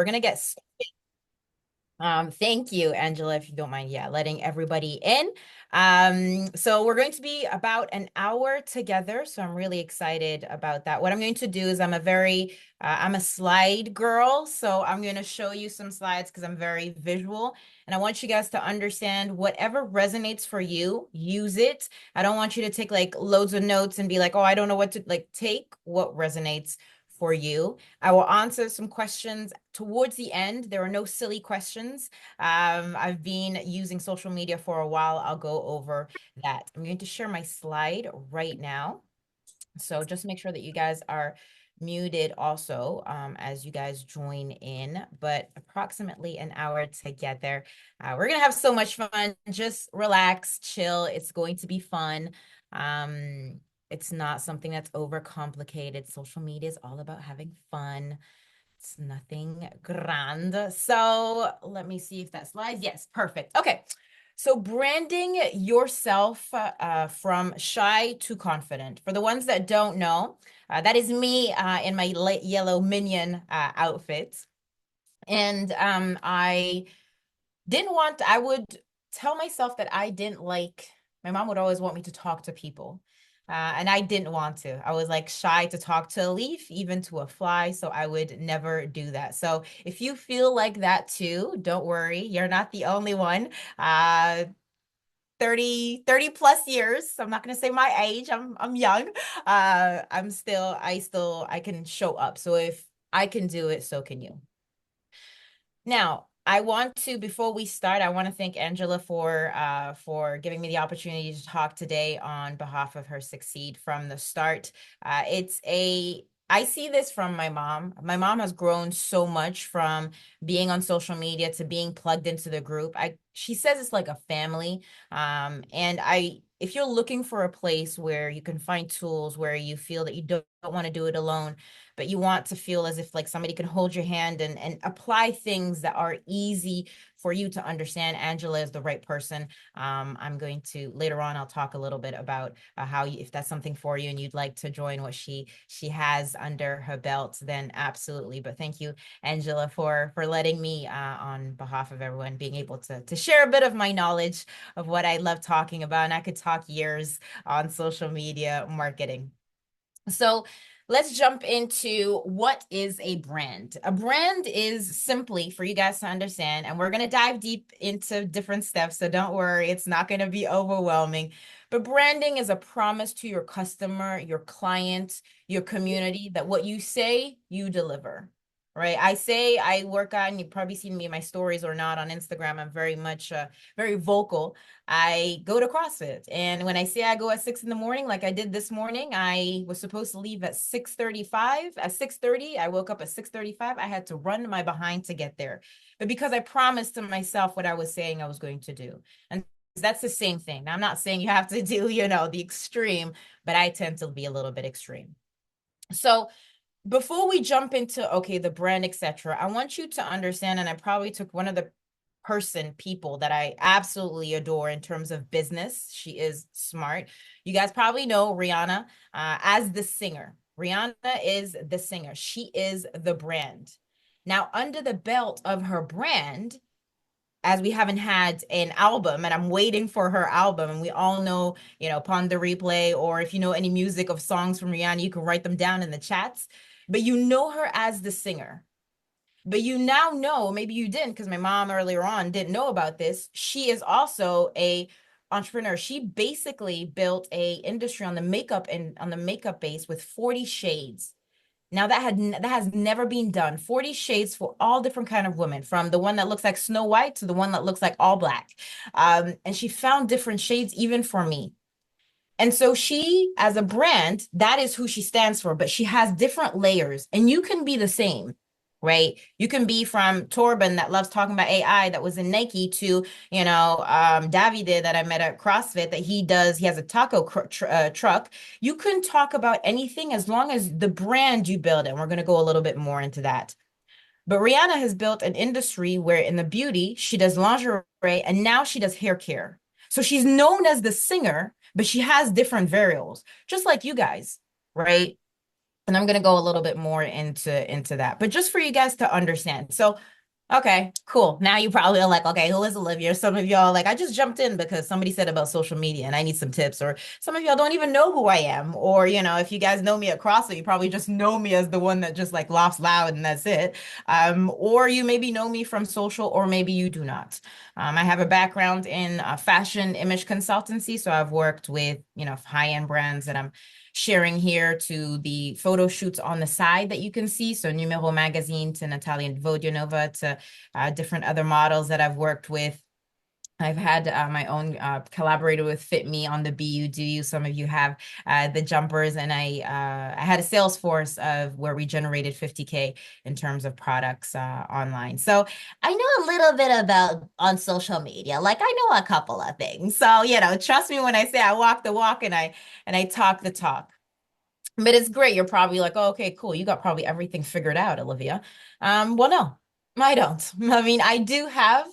we're gonna get thank you, Angela, if you don't mind, yeah, letting everybody in. So we're going to be about an hour together, so I'm really excited about that. What I'm going to do is I'm a slide girl, so I'm going to show you some slides because I'm very visual, and I want you guys to understand whatever resonates for you, use it. I don't want you to take like loads of notes and be like, oh, I don't know what to like. Take what resonates for you. I will answer some questions towards the end. There are no silly questions. I've been using social media for a while. I'll go over that. I'm going to share my slide right now. So just make sure that you guys are muted also as you guys join in, but approximately an hour together. We're going to have so much fun. Just relax, chill. It's going to be fun. Um, it's not something that's overcomplicated. Social media is all about having fun. It's nothing grand. So let me see if that slides. Yes, perfect. Okay. So branding yourself from shy to confident. For the ones that don't know, that is me in my light yellow minion outfit. And I would tell myself that I didn't like, my mom would always want me to talk to people. And I didn't want to. I was like shy to talk to a leaf, even to a fly. So I would never do that. So if you feel like that too, don't worry. You're not the only one. Uh, 30 plus years. So I'm not going to say my age. I'm young. I can show up. So if I can do it, so can you. Now, before we start, I want to thank Angela for giving me the opportunity to talk today on behalf of her Succeed from the Start. I see this from my mom. My mom has grown so much from being on social media to being plugged into the group. She says it's like a family. If you're looking for a place where you can find tools where you feel that you don't want to do it alone, but you want to feel as if like somebody can hold your hand and apply things that are easy for you to understand, Angela is the right person. I'm going to later on, I'll talk a little bit about if that's something for you and you'd like to join what she has under her belt, then absolutely. But thank you, Angela, for letting me on behalf of everyone being able to share a bit of my knowledge of what I love talking about. And I could talk years on social media marketing. So let's jump into what is a brand. A brand is simply for you guys to understand, and we're going to dive deep into different steps. So don't worry, it's not going to be overwhelming. But branding is a promise to your customer, your client, your community that what you say, you deliver. Right. I say I work on, you've probably seen me in my stories or not on Instagram. I'm very much very vocal. I go to CrossFit. And when I say I go at 6 in the morning, like I did this morning, I was supposed to leave at 6:35. At 6:30, I woke up at 6:35. I had to run my behind to get there. But because I promised to myself what I was saying I was going to do. And that's the same thing. Now, I'm not saying you have to do, the extreme, but I tend to be a little bit extreme. So before we jump into okay the brand etc, I want you to understand, and I probably took one of the people that I absolutely adore in terms of business. She is smart. You guys probably know Rihanna as the singer. Rihanna is the singer. She is the brand. Now under the belt of her brand, as we haven't had an album and I'm waiting for her album, and we all know, upon the replay, or if you know any music of songs from Rihanna, you can write them down in the chats, but you know her as the singer. But you now know, maybe you didn't, because my mom earlier on didn't know about this. She is also a entrepreneur. She basically built a industry on the makeup and on the makeup base with 40 shades. Now that has never been done. 40 shades for all different kind of women, from the one that looks like Snow White to the one that looks like all black. And she found different shades even for me. And so she, as a brand, that is who she stands for, but she has different layers, and you can be the same, right? You can be from Torben that loves talking about AI that was in Nike to, Davide that I met at CrossFit that he has a taco truck. You can talk about anything as long as the brand you build, and we're going to go a little bit more into that. But Rihanna has built an industry where in the beauty, she does lingerie and now she does hair care. So she's known as the singer, but she has different variables, just like you guys, right? And I'm going to go a little bit more into that. But just for you guys to understand. So, okay, cool. Now you probably are like, okay, who is Olivia? Some of y'all like, I just jumped in because somebody said about social media and I need some tips. Or some of y'all don't even know who I am. Or, if you guys know me at CrossFit, you probably just know me as the one that just like laughs loud and that's it. Or you maybe know me from social, or maybe you do not. I have a background in fashion image consultancy. So I've worked with, high-end brands that I'm sharing here, to the photo shoots on the side that you can see. So Numero Magazine, to Natalia Vodyanova, to different other models that I've worked with. I've had my own collaborator with Fit Me on the Be You Do You. Some of you have the jumpers, and I had a sales force of where we generated 50K in terms of products online. So I know a little bit about on social media. Like I know a couple of things. So trust me when I say I walk the walk and I talk the talk. But it's great. You're probably like, oh, okay, cool. You got probably everything figured out, Olivia. Well, no, I don't. I mean, I do have,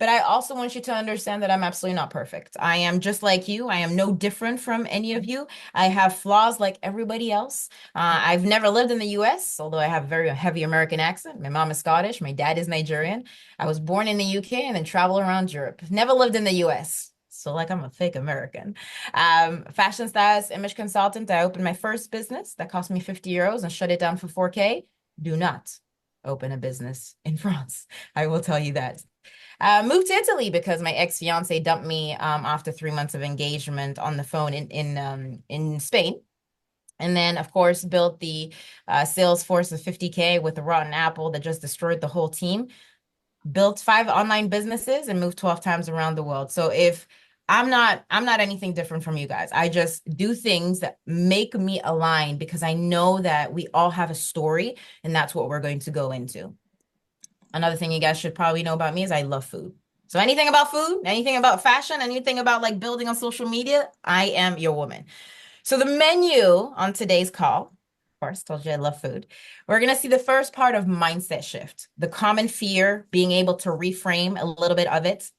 but I also want you to understand that I'm absolutely not perfect. I am just like you. I am no different from any of you. I have flaws like everybody else. I've never lived in the US, although I have a very heavy American accent. My mom is Scottish. My dad is Nigerian. I was born in the UK and then traveled around Europe. Never lived in the US. So like I'm a fake American. Fashion stylist, image consultant. I opened my first business that cost me 50 euros and shut it down for 4K. Do not open a business in France. I will tell you that. Moved to Italy because my ex-fiance dumped me after 3 months of engagement on the phone in Spain. And then, of course, built the sales force of 50K with a rotten apple that just destroyed the whole team. Built 5 online businesses and moved 12 times around the world. So if I'm not anything different from you guys. I just do things that make me align because I know that we all have a story, and that's what we're going to go into. Another thing you guys should probably know about me is I love food. So anything about food, anything about fashion, anything about like building on social media, I am your woman. So the menu on today's call, of course, told you I love food. We're going to see the first part of mindset shift, the common fear, being able to reframe a little bit of it.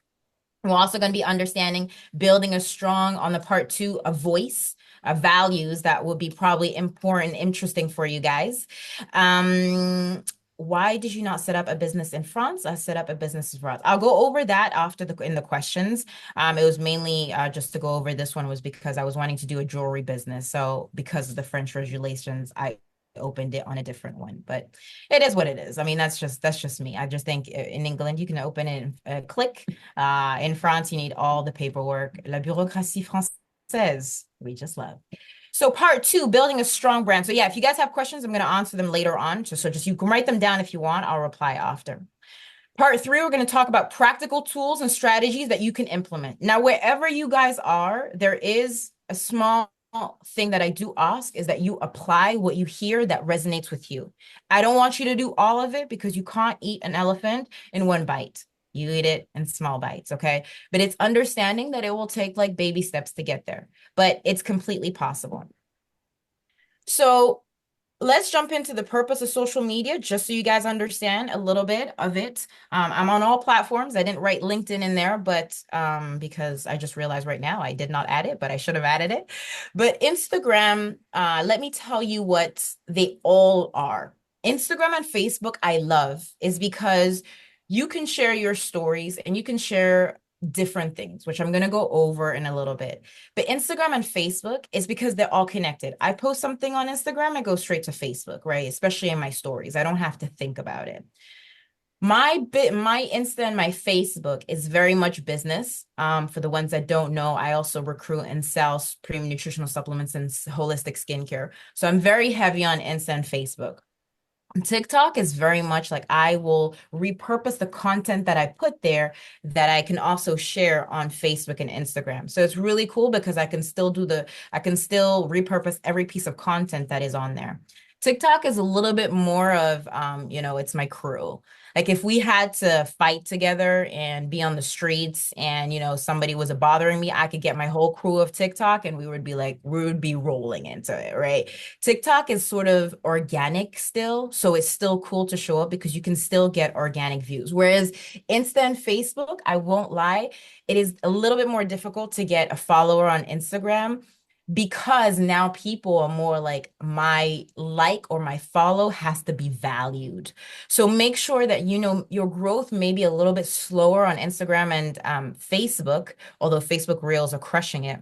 We're also going to be understanding building a strong, on the part two, a voice, values that will be probably important, interesting for you guys. Um, why did you not set up a business in France? I set up a business in France. I'll go over that after in the questions. It was mainly just to go over this one was because I was wanting to do a jewelry business. So because of the French regulations, I opened it on a different one, but it is what it is. I mean, that's just me. I just think in England you can open it in a click. In France, you need all the paperwork. La bureaucratie française, we just love. So part two, building a strong brand. So yeah, if you guys have questions, I'm going to answer them later on. So just you can write them down if you want. I'll reply after. Part three, we're going to talk about practical tools and strategies that you can implement. Now, wherever you guys are, there is a small thing that I do ask is that you apply what you hear that resonates with you. I don't want you to do all of it because you can't eat an elephant in one bite. You eat it in small bites, okay? But it's understanding that it will take like baby steps to get there, but it's completely possible. So let's jump into the purpose of social media, just so you guys understand a little bit of it. I'm on all platforms. I didn't write LinkedIn in there, but because I just realized right now I did not add it, but I should have added it. But Instagram, let me tell you what they all are. Instagram and Facebook, I love, is because you can share your stories and you can share different things, which I'm going to go over in a little bit. But Instagram and Facebook is because they're all connected. I post something on Instagram, I go straight to Facebook, right? Especially in my stories. I don't have to think about it. My Insta and my Facebook is very much business. For the ones that don't know, I also recruit and sell premium nutritional supplements and holistic skincare. So I'm very heavy on Insta and Facebook. TikTok is very much like I will repurpose the content that I put there that I can also share on Facebook and Instagram. So it's really cool because I can still repurpose every piece of content that is on there. TikTok is a little bit more of, it's my crew. Like if we had to fight together and be on the streets and, somebody was bothering me, I could get my whole crew of TikTok and we would be rolling into it, right? TikTok is sort of organic still, so it's still cool to show up because you can still get organic views. Whereas Insta and Facebook, I won't lie, it is a little bit more difficult to get a follower on Instagram because now people are more like my like or my follow has to be valued. So make sure that you know your growth may be a little bit slower on Instagram and Facebook, although Facebook Reels are crushing it.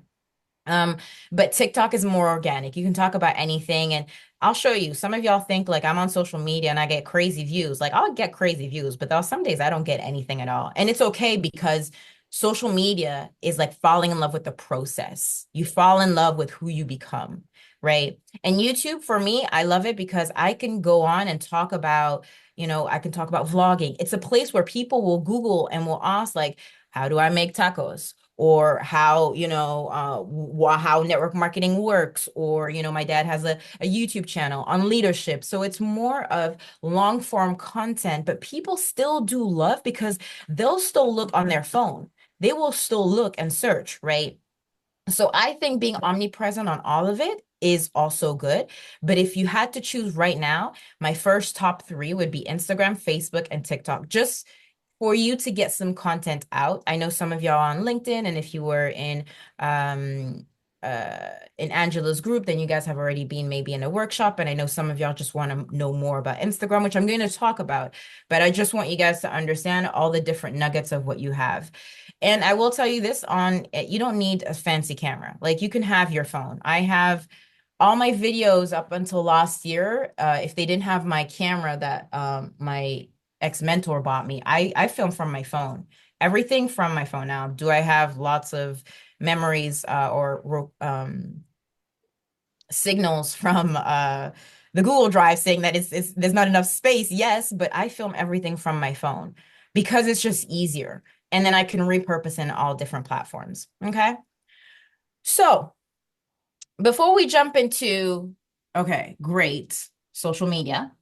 Um, but TikTok is more organic. You can talk about anything, and I'll show you. Some of y'all think like I'm on social media and I get crazy views. Like I'll get crazy views, but there are some days I don't get anything at all. And it's okay because social media is like falling in love with the process. You fall in love with who you become, right? And YouTube for me, I love it because I can go on and talk about, I can talk about vlogging. It's a place where people will Google and will ask like, how do I make tacos? Or how how network marketing works, or my dad has a YouTube channel on leadership, so it's more of long form content, but people still do love because they'll still look on their phone, they will still look and search, right? So I think being omnipresent on all of it is also good. But if you had to choose right now, my first top three would be Instagram, Facebook, and TikTok. Just for you to get some content out. I know some of y'all on LinkedIn, and if you were um in Angela's group, then you guys have already been maybe in a workshop. And I know some of y'all just want to know more about Instagram, which I'm going to talk about. But I just want you guys to understand all the different nuggets of what you have. And I will tell you this on you don't need a fancy camera. Like you can have your phone. I have all my videos up until last year, if they didn't have my camera that my ex-mentor bought me, I film from my phone. Everything from my phone now. Do I have lots of memories or signals from the Google Drive saying that it's there's not enough space? Yes, but I film everything from my phone because it's just easier. And then I can repurpose in all different platforms. Okay. So before we jump into, okay, great, social media,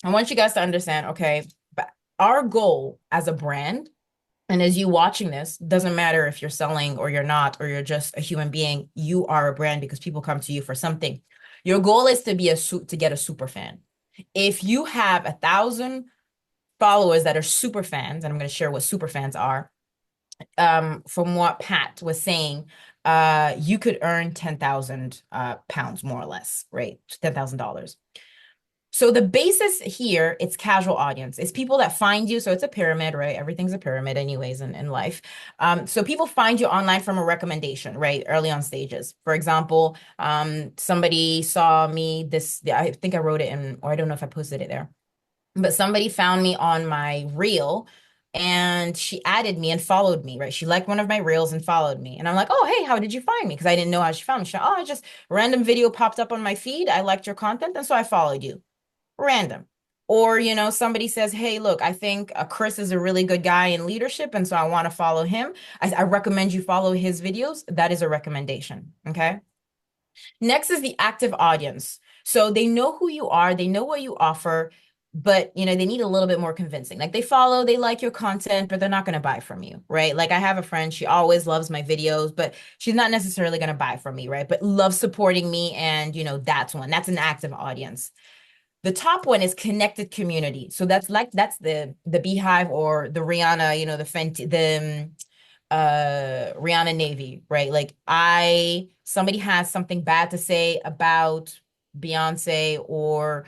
I want you guys to understand, okay, but our goal as a brand, and as you watching this, doesn't matter if you're selling or you're not, or you're just a human being, you are a brand because people come to you for something. Your goal is to be to get a super fan. If you have 1,000 followers that are super fans, and I'm going to share what super fans are, from what Pat was saying, you could earn 10,000 pounds more or less, right? $10,000. So the basis here, it's casual audience. It's people that find you. So it's a pyramid, right? Everything's a pyramid anyways in life. So people find you online from a recommendation, right? Early on stages. For example, somebody saw me I think I wrote it in, or I don't know if I posted it there, but somebody found me on my reel and she added me and followed me, right? She liked one of my reels and followed me. And I'm like, oh, hey, how did you find me? Because I didn't know how she found me. She, oh, I just random video popped up on my feed. I liked your content. And so I followed you. Random. Or, somebody says, hey, look, I think Chris is a really good guy in leadership. And so I want to follow him. I recommend you follow his videos. That is a recommendation. Okay. Next is the active audience. So they know who you are, they know what you offer, but they need a little bit more convincing. Like they follow, they like your content, but they're not going to buy from you, right? Like I have a friend, she always loves my videos, but she's not necessarily going to buy from me, right? But loves supporting me, and that's an active audience. The top one is connected community. So that's the Beehive or the Rihanna, the Fenty, the Rihanna Navy, right? Like somebody has something bad to say about Beyonce, or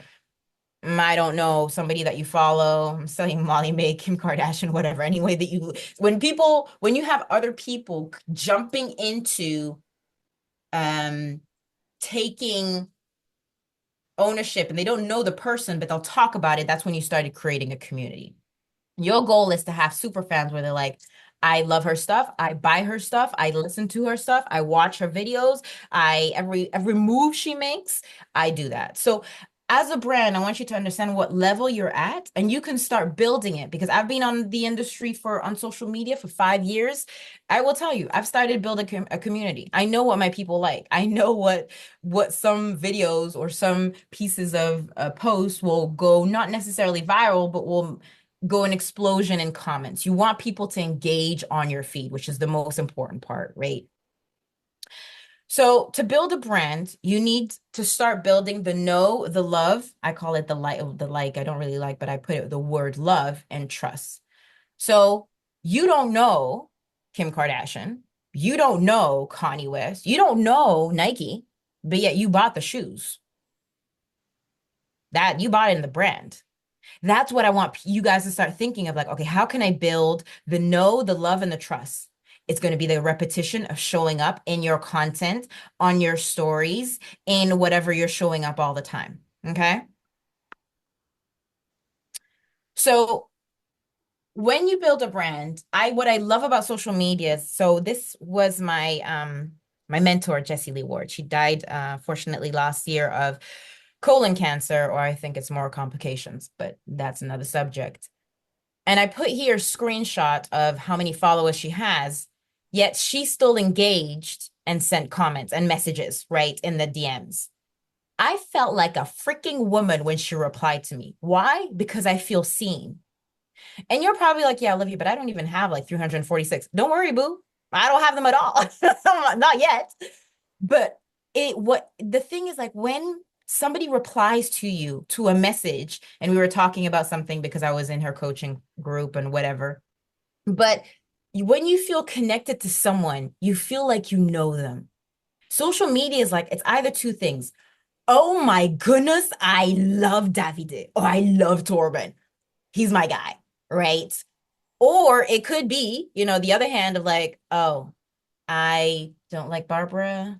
I don't know, somebody that you follow. I'm saying Molly Mae, Kim Kardashian, whatever. Anyway, when you have other people jumping into um taking ownership and they don't know the person, but they'll talk about it, that's when you started creating a community. Your goal is to have super fans where they're like, I love her stuff, I buy her stuff, I listen to her stuff, I watch her videos, I every move she makes, I do that. So as a brand, I want you to understand what level you're at, and you can start building it, because I've been on the industry on social media for 5 years. I will tell you, I've started building a community. I know what my people like. I know what some videos or some pieces of posts will go, not necessarily viral, but will go an explosion in comments. You want people to engage on your feed, which is the most important part, right? So to build a brand, you need to start building the know, the love. I call it the like, I don't really like, but I put it the word love and trust. So you don't know Kim Kardashian. You don't know Kanye West. You don't know Nike, but yet you bought the shoes. That you bought it in the brand. That's what I want you guys to start thinking of, like, okay, how can I build the know, the love, and the trust? It's going to be the repetition of showing up in your content, on your stories, in whatever you're showing up all the time. Okay. So when you build a brand, what I love about social media, so this was my mentor, Jessie Lee Ward. She died fortunately last year of colon cancer, or I think it's more complications, but that's another subject. And I put here a screenshot of how many followers she has, yet she's still engaged and sent comments and messages, right, in the DMs. I felt like a freaking woman when she replied to me. Why? Because I feel seen. And you're probably like, yeah, Olivia, but I don't even have like 346. Don't worry, boo. I don't have them at all. Not yet. But what the thing is, like, when somebody replies to you to a message, and we were talking about something because I was in her coaching group and whatever, but when you feel connected to someone, you feel like you know them. Social media is like, it's either two things. Oh my goodness, I love Davide, or I love Torben. He's my guy, right? Or it could be, the other hand of like, oh, I don't like Barbara,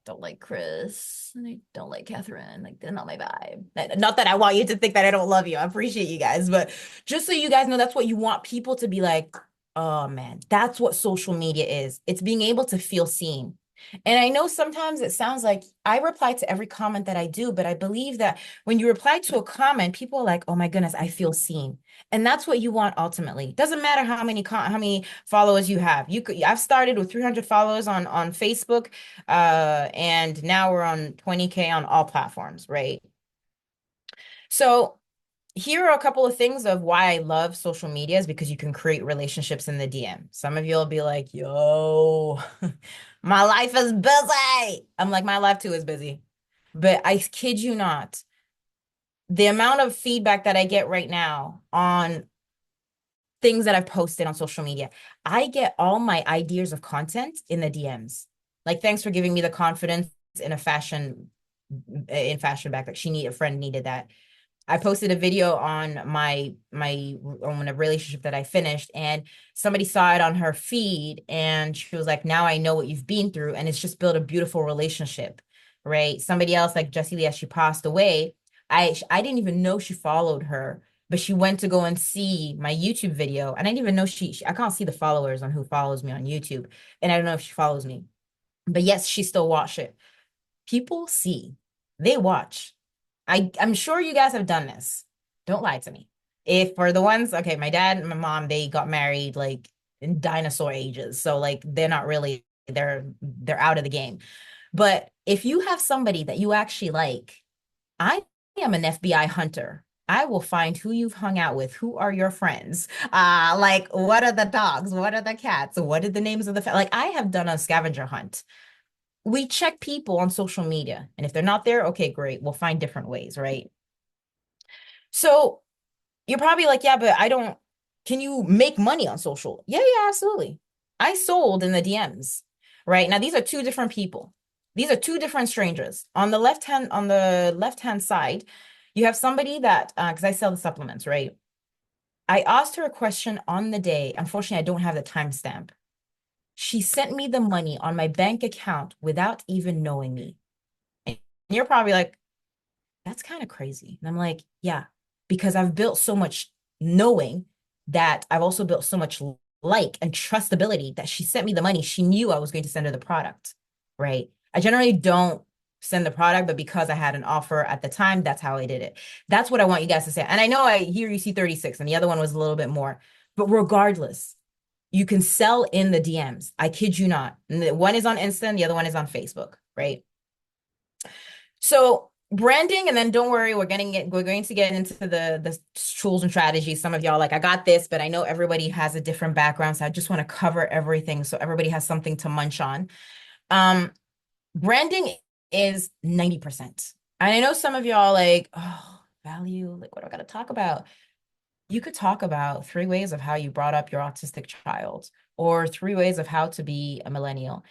don't like Chris, and I don't like Catherine. Like, they're not my vibe. Not that I want you to think that I don't love you. I appreciate you guys, but just so you guys know, that's what you want people to be like, oh man, that's what social media is. It's being able to feel seen. And I know sometimes it sounds like I reply to every comment that I do, but I believe that when you reply to a comment, people are like, oh my goodness, I feel seen. And that's what you want ultimately. Doesn't matter how many followers you have. I've started with 300 followers on Facebook, and now we're on 20K on all platforms, right? So here are a couple of things of why I love social media is because you can create relationships in the DM. Some of you will be like, yo, my life is busy. I'm like, my life too is busy. But I kid you not, the amount of feedback that I get right now on things that I've posted on social media, I get all my ideas of content in the DMs. Like, thanks for giving me the confidence in fashion back. Like, a friend needed that. I posted a video on on a relationship that I finished, and somebody saw it on her feed, and she was like, now I know what you've been through, and it's just built a beautiful relationship, right? Somebody else, like Jessie Lee, as she passed away, I didn't even know she followed her, but she went to go and see my YouTube video, and I didn't even know I can't see the followers on who follows me on YouTube, and I don't know if she follows me, but yes, she still watched it. People see, they watch. I'm sure you guys have done this. Don't lie to me. If for the ones, okay, my dad and my mom, they got married like in dinosaur ages. So like they're not really, they're out of the game. But if you have somebody that you actually like, I am an FBI hunter. I will find who you've hung out with. Who are your friends? Like, what are the dogs? What are the cats? What are the names of like, I have done a scavenger hunt. We check people on social media, and if they're not there, okay, great. We'll find different ways, right? So you're probably like, yeah, but can you make money on social? Yeah, yeah, absolutely. I sold in the DMs, right? Now, these are two different people. These are two different strangers. On the left-hand side, you have somebody that, because I sell the supplements, right? I asked her a question on the day. Unfortunately, I don't have the timestamp. She sent me the money on my bank account without even knowing me. And you're probably like, that's kind of crazy. And I'm like, yeah, because I've built so much knowing that I've also built so much like and trustability that she sent me the money. She knew I was going to send her the product, right? I generally don't send the product, but because I had an offer at the time, that's how I did it. That's what I want you guys to say. And I know I hear you see 36 and the other one was a little bit more, but regardless, you can sell in the DMs. I kid you not. And one is on Insta and the other one is on Facebook, right? So branding, and then don't worry, we're going to get into the tools and strategies. Some of y'all like, I got this, but I know everybody has a different background, so I just want to cover everything so everybody has something to munch on. Branding is 90%. And I know some of y'all like, oh, value, like what do I got to talk about? You could talk about 3 ways of how you brought up your autistic child, or 3 ways of how to be a millennial.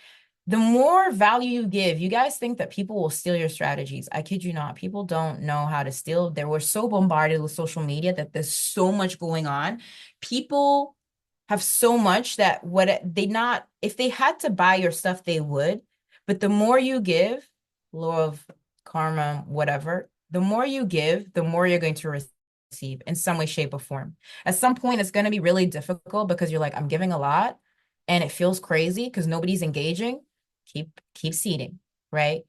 The more value you give, you guys think that people will steal your strategies. I kid you not. People don't know how to steal. They were so bombarded with social media that there's so much going on. People have so much that what they not, if they had to buy your stuff, they would. But the more you give, law of karma, whatever, the more you give, the more you're going to receive in some way, shape, or form. At some point, it's going to be really difficult because you're like, I'm giving a lot and it feels crazy because nobody's engaging. Keep seeding, right?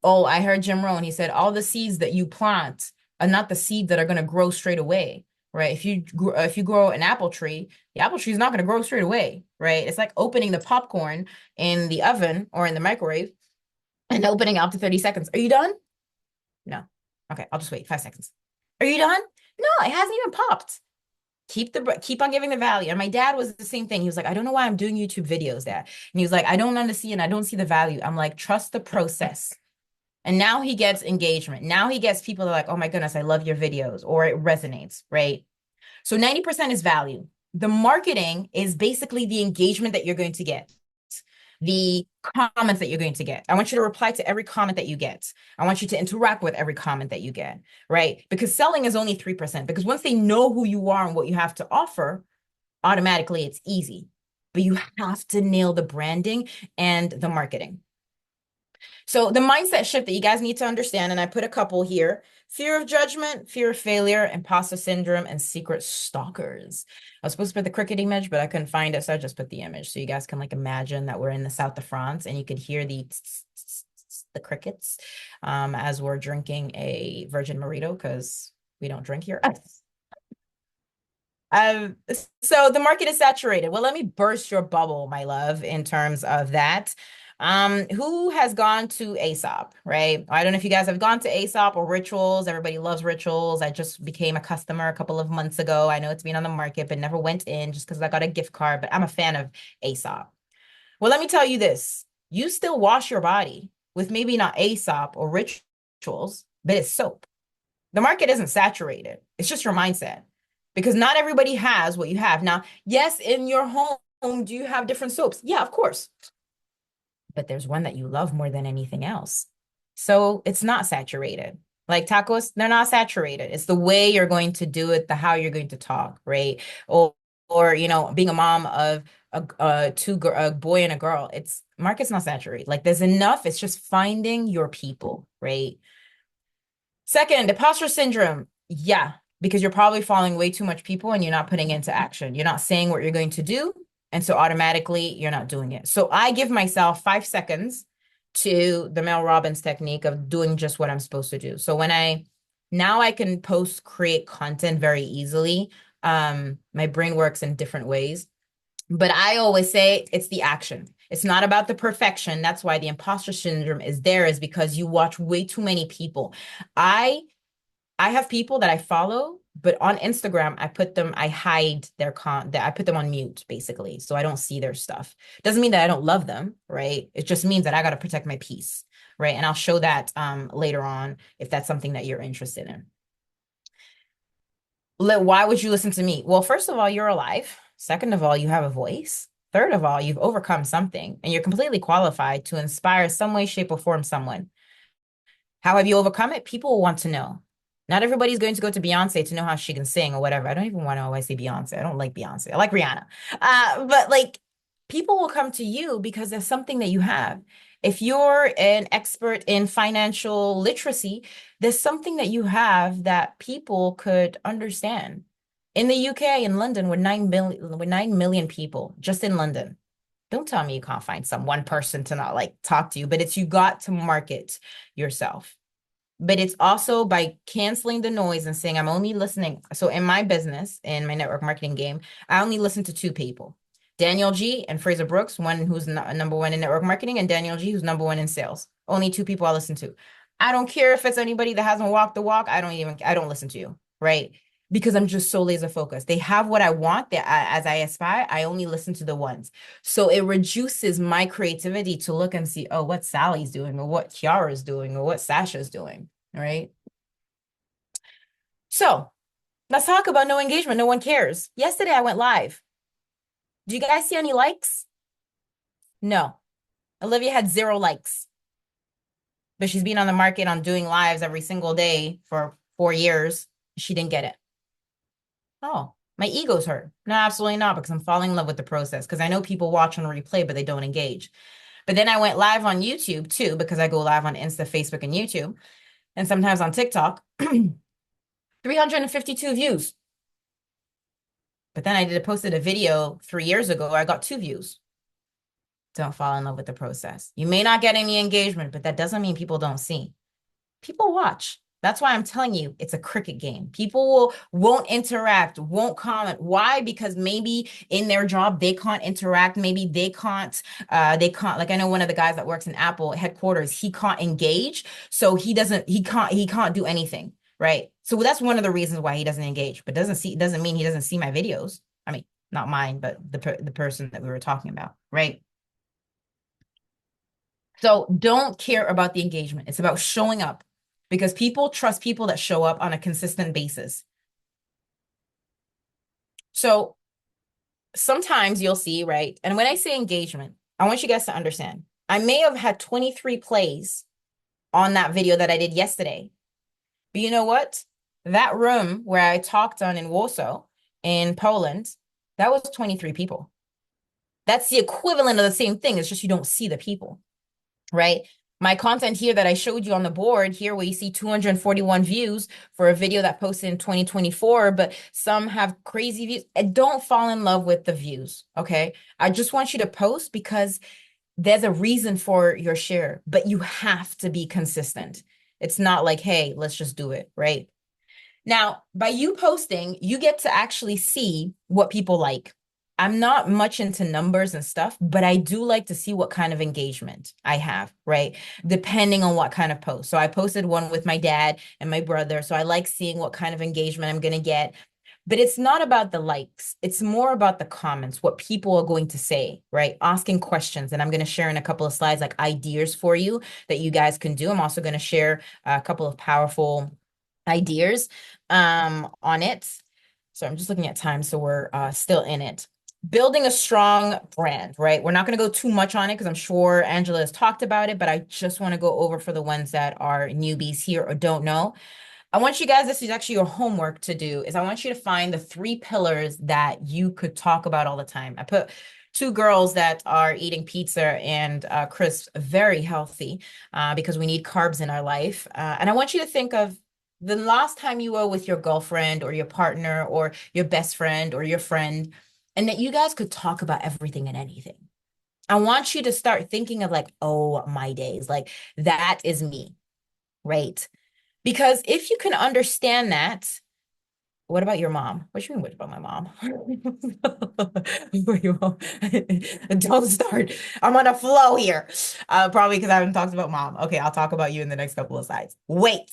Oh, I heard Jim Rohn. He said all the seeds that you plant are not the seeds that are going to grow straight away, right? If you grow an apple tree, the apple tree is not going to grow straight away, right? It's like opening the popcorn in the oven or in the microwave and opening after 30 seconds. Are you done? No. Okay, I'll just wait 5 seconds. Are you done? No, it hasn't even popped. Keep on giving the value. And my dad was the same thing. He was like, I don't know why I'm doing YouTube videos, Dad. And he was like, I don't understand. I don't see the value. I'm like, trust the process. And now he gets engagement. Now he gets people that are like, oh my goodness, I love your videos, or it resonates, right? So 90% is value. The marketing is basically the engagement that you're going to get, the comments that you're going to get. I want you to reply to every comment that you get. I want you to interact with every comment that you get, right? Because selling is only 3%. Because once they know who you are and what you have to offer, automatically it's easy. But you have to nail the branding and the marketing. So the mindset shift that you guys need to understand, and I put a couple here: fear of judgment, fear of failure, imposter syndrome, and secret stalkers. I was supposed to put the cricket image, but I couldn't find it, so I just put the image so you guys can like imagine that we're in the south of France and you could hear the crickets as we're drinking a virgin mojito because we don't drink here. Um, so the market is saturated. Well, let me burst your bubble, my love, in terms of that. Who has gone to Aesop, right? I don't know if you guys have gone to Aesop or Rituals. Everybody loves Rituals. I just became a customer a couple of months ago. I know it's been on the market, but never went in just because I got a gift card, but I'm a fan of Aesop. Well, let me tell you this. You still wash your body with maybe not Aesop or Rituals, but it's soap. The market isn't saturated. It's just your mindset because not everybody has what you have. Now, yes, in your home, do you have different soaps? Yeah, of course. But there's one that you love more than anything else. So it's not saturated. Like tacos, they're not saturated. It's the way you're going to do it, the how you're going to talk, right? Or being a mom of a boy and a girl. It's market's not saturated. Like there's enough. It's just finding your people, right? Second, imposter syndrome. Yeah, because you're probably following way too much people and you're not putting into action. You're not saying what you're going to do. And so automatically you're not doing it. So I give myself 5 seconds to the Mel Robbins technique of doing just what I'm supposed to do. So now I can create content very easily. My brain works in different ways. But I always say it's the action. It's not about the perfection. That's why the imposter syndrome is there, is because you watch way too many people. I I have people that I follow, but on Instagram, I hide I put them on mute, basically. So I don't see their stuff. Doesn't mean that I don't love them, right? It just means that I got to protect my peace, right? And I'll show that later on if that's something that you're interested in. Why would you listen to me? Well, first of all, you're alive. Second of all, you have a voice. Third of all, you've overcome something and you're completely qualified to inspire some way, shape, or form someone. How have you overcome it? People will want to know. Not everybody's going to go to Beyonce to know how she can sing or whatever. I don't even want to always say Beyonce. I don't like Beyonce. I like Rihanna. But like people will come to you because there's something that you have. If you're an expert in financial literacy, there's something that you have that people could understand. In the UK, in London, with 9 million people just in London. Don't tell me you can't find some one person to not like talk to you, but it's you got to market yourself. But it's also by canceling the noise and saying, I'm only listening. So in my business, in my network marketing game, I only listen to two people, Daniel G and Fraser Brooks, one who's number one in network marketing, and Daniel G, who's number one in sales. Only two people I listen to. I don't care if it's anybody that hasn't walked the walk. I don't listen to you, right? Because I'm just so laser focused. They have what I want. As I aspire, I only listen to the ones. So it reduces my creativity to look and see, oh, what Sally's doing, or what Kiara's doing, or what Sasha's doing, right? So let's talk about no engagement. No one cares. Yesterday I went live. Do you guys see any likes? No. Olivia had 0 likes, but she's been on the market on doing lives every single day for 4 years. She didn't get it. Oh, my ego's hurt. No, absolutely not, because I'm falling in love with the process. Because I know people watch on replay, but they don't engage. But then I went live on YouTube too, because I go live on Insta, Facebook, and YouTube, and sometimes on TikTok. 352 views. But then posted a video 3 years ago. I got 2 views. Don't fall in love with the process. You may not get any engagement, but that doesn't mean people don't see. People watch. That's why I'm telling you, it's a cricket game. People won't interact, won't comment. Why? Because maybe in their job they can't interact. Maybe they can't, like I know one of the guys that works in Apple headquarters, he can't engage. So he can't do anything. Right. So that's one of the reasons why he doesn't engage, but doesn't mean he doesn't see my videos. I mean, not mine, but the person that we were talking about. Right. So don't care about the engagement. It's about showing up because people trust people that show up on a consistent basis. So sometimes you'll see, right? And when I say engagement, I want you guys to understand. I may have had 23 plays on that video that I did yesterday. But you know what? That room where I talked on in Warsaw, in Poland, that was 23 people. That's the equivalent of the same thing. It's just you don't see the people. Right? My content here that I showed you on the board here, where you see 241 views for a video that posted in 2024, but some have crazy views. And don't fall in love with the views, okay? I just want you to post because there's a reason for your share, but you have to be consistent. It's not like, hey, let's just do it, right? Now, by you posting, you get to actually see what people like. I'm not much into numbers and stuff, but I do like to see what kind of engagement I have, right? Depending on what kind of post. So I posted one with my dad and my brother. So I like seeing what kind of engagement I'm going to get. But it's not about the likes. It's more about the comments, what people are going to say, right? Asking questions. And I'm going to share in a couple of slides like ideas for you that you guys can do. I'm also going to share a couple of powerful ideas on it. So I'm just looking at time, so we're still in it. Building a strong brand, right? We're not going to go too much on it because I'm sure Angela has talked about it, but I just want to go over for the ones that are newbies here or don't know. I want you guys, this is actually your homework to do, is I want you to find the 3 pillars that you could talk about all the time. I put 2 girls that are eating pizza and crisps, very healthy because we need carbs in our life. And I want you to think of the last time you were with your girlfriend or your partner or your best friend or your friend, and that you guys could talk about everything and anything. I want you to start thinking of like, oh, my days, like that is me, right? Because if you can understand that, what about your mom? What do you mean, what about my mom? Don't start. I'm on a flow here. Probably because I haven't talked about mom. Okay, I'll talk about you in the next couple of slides. Wait.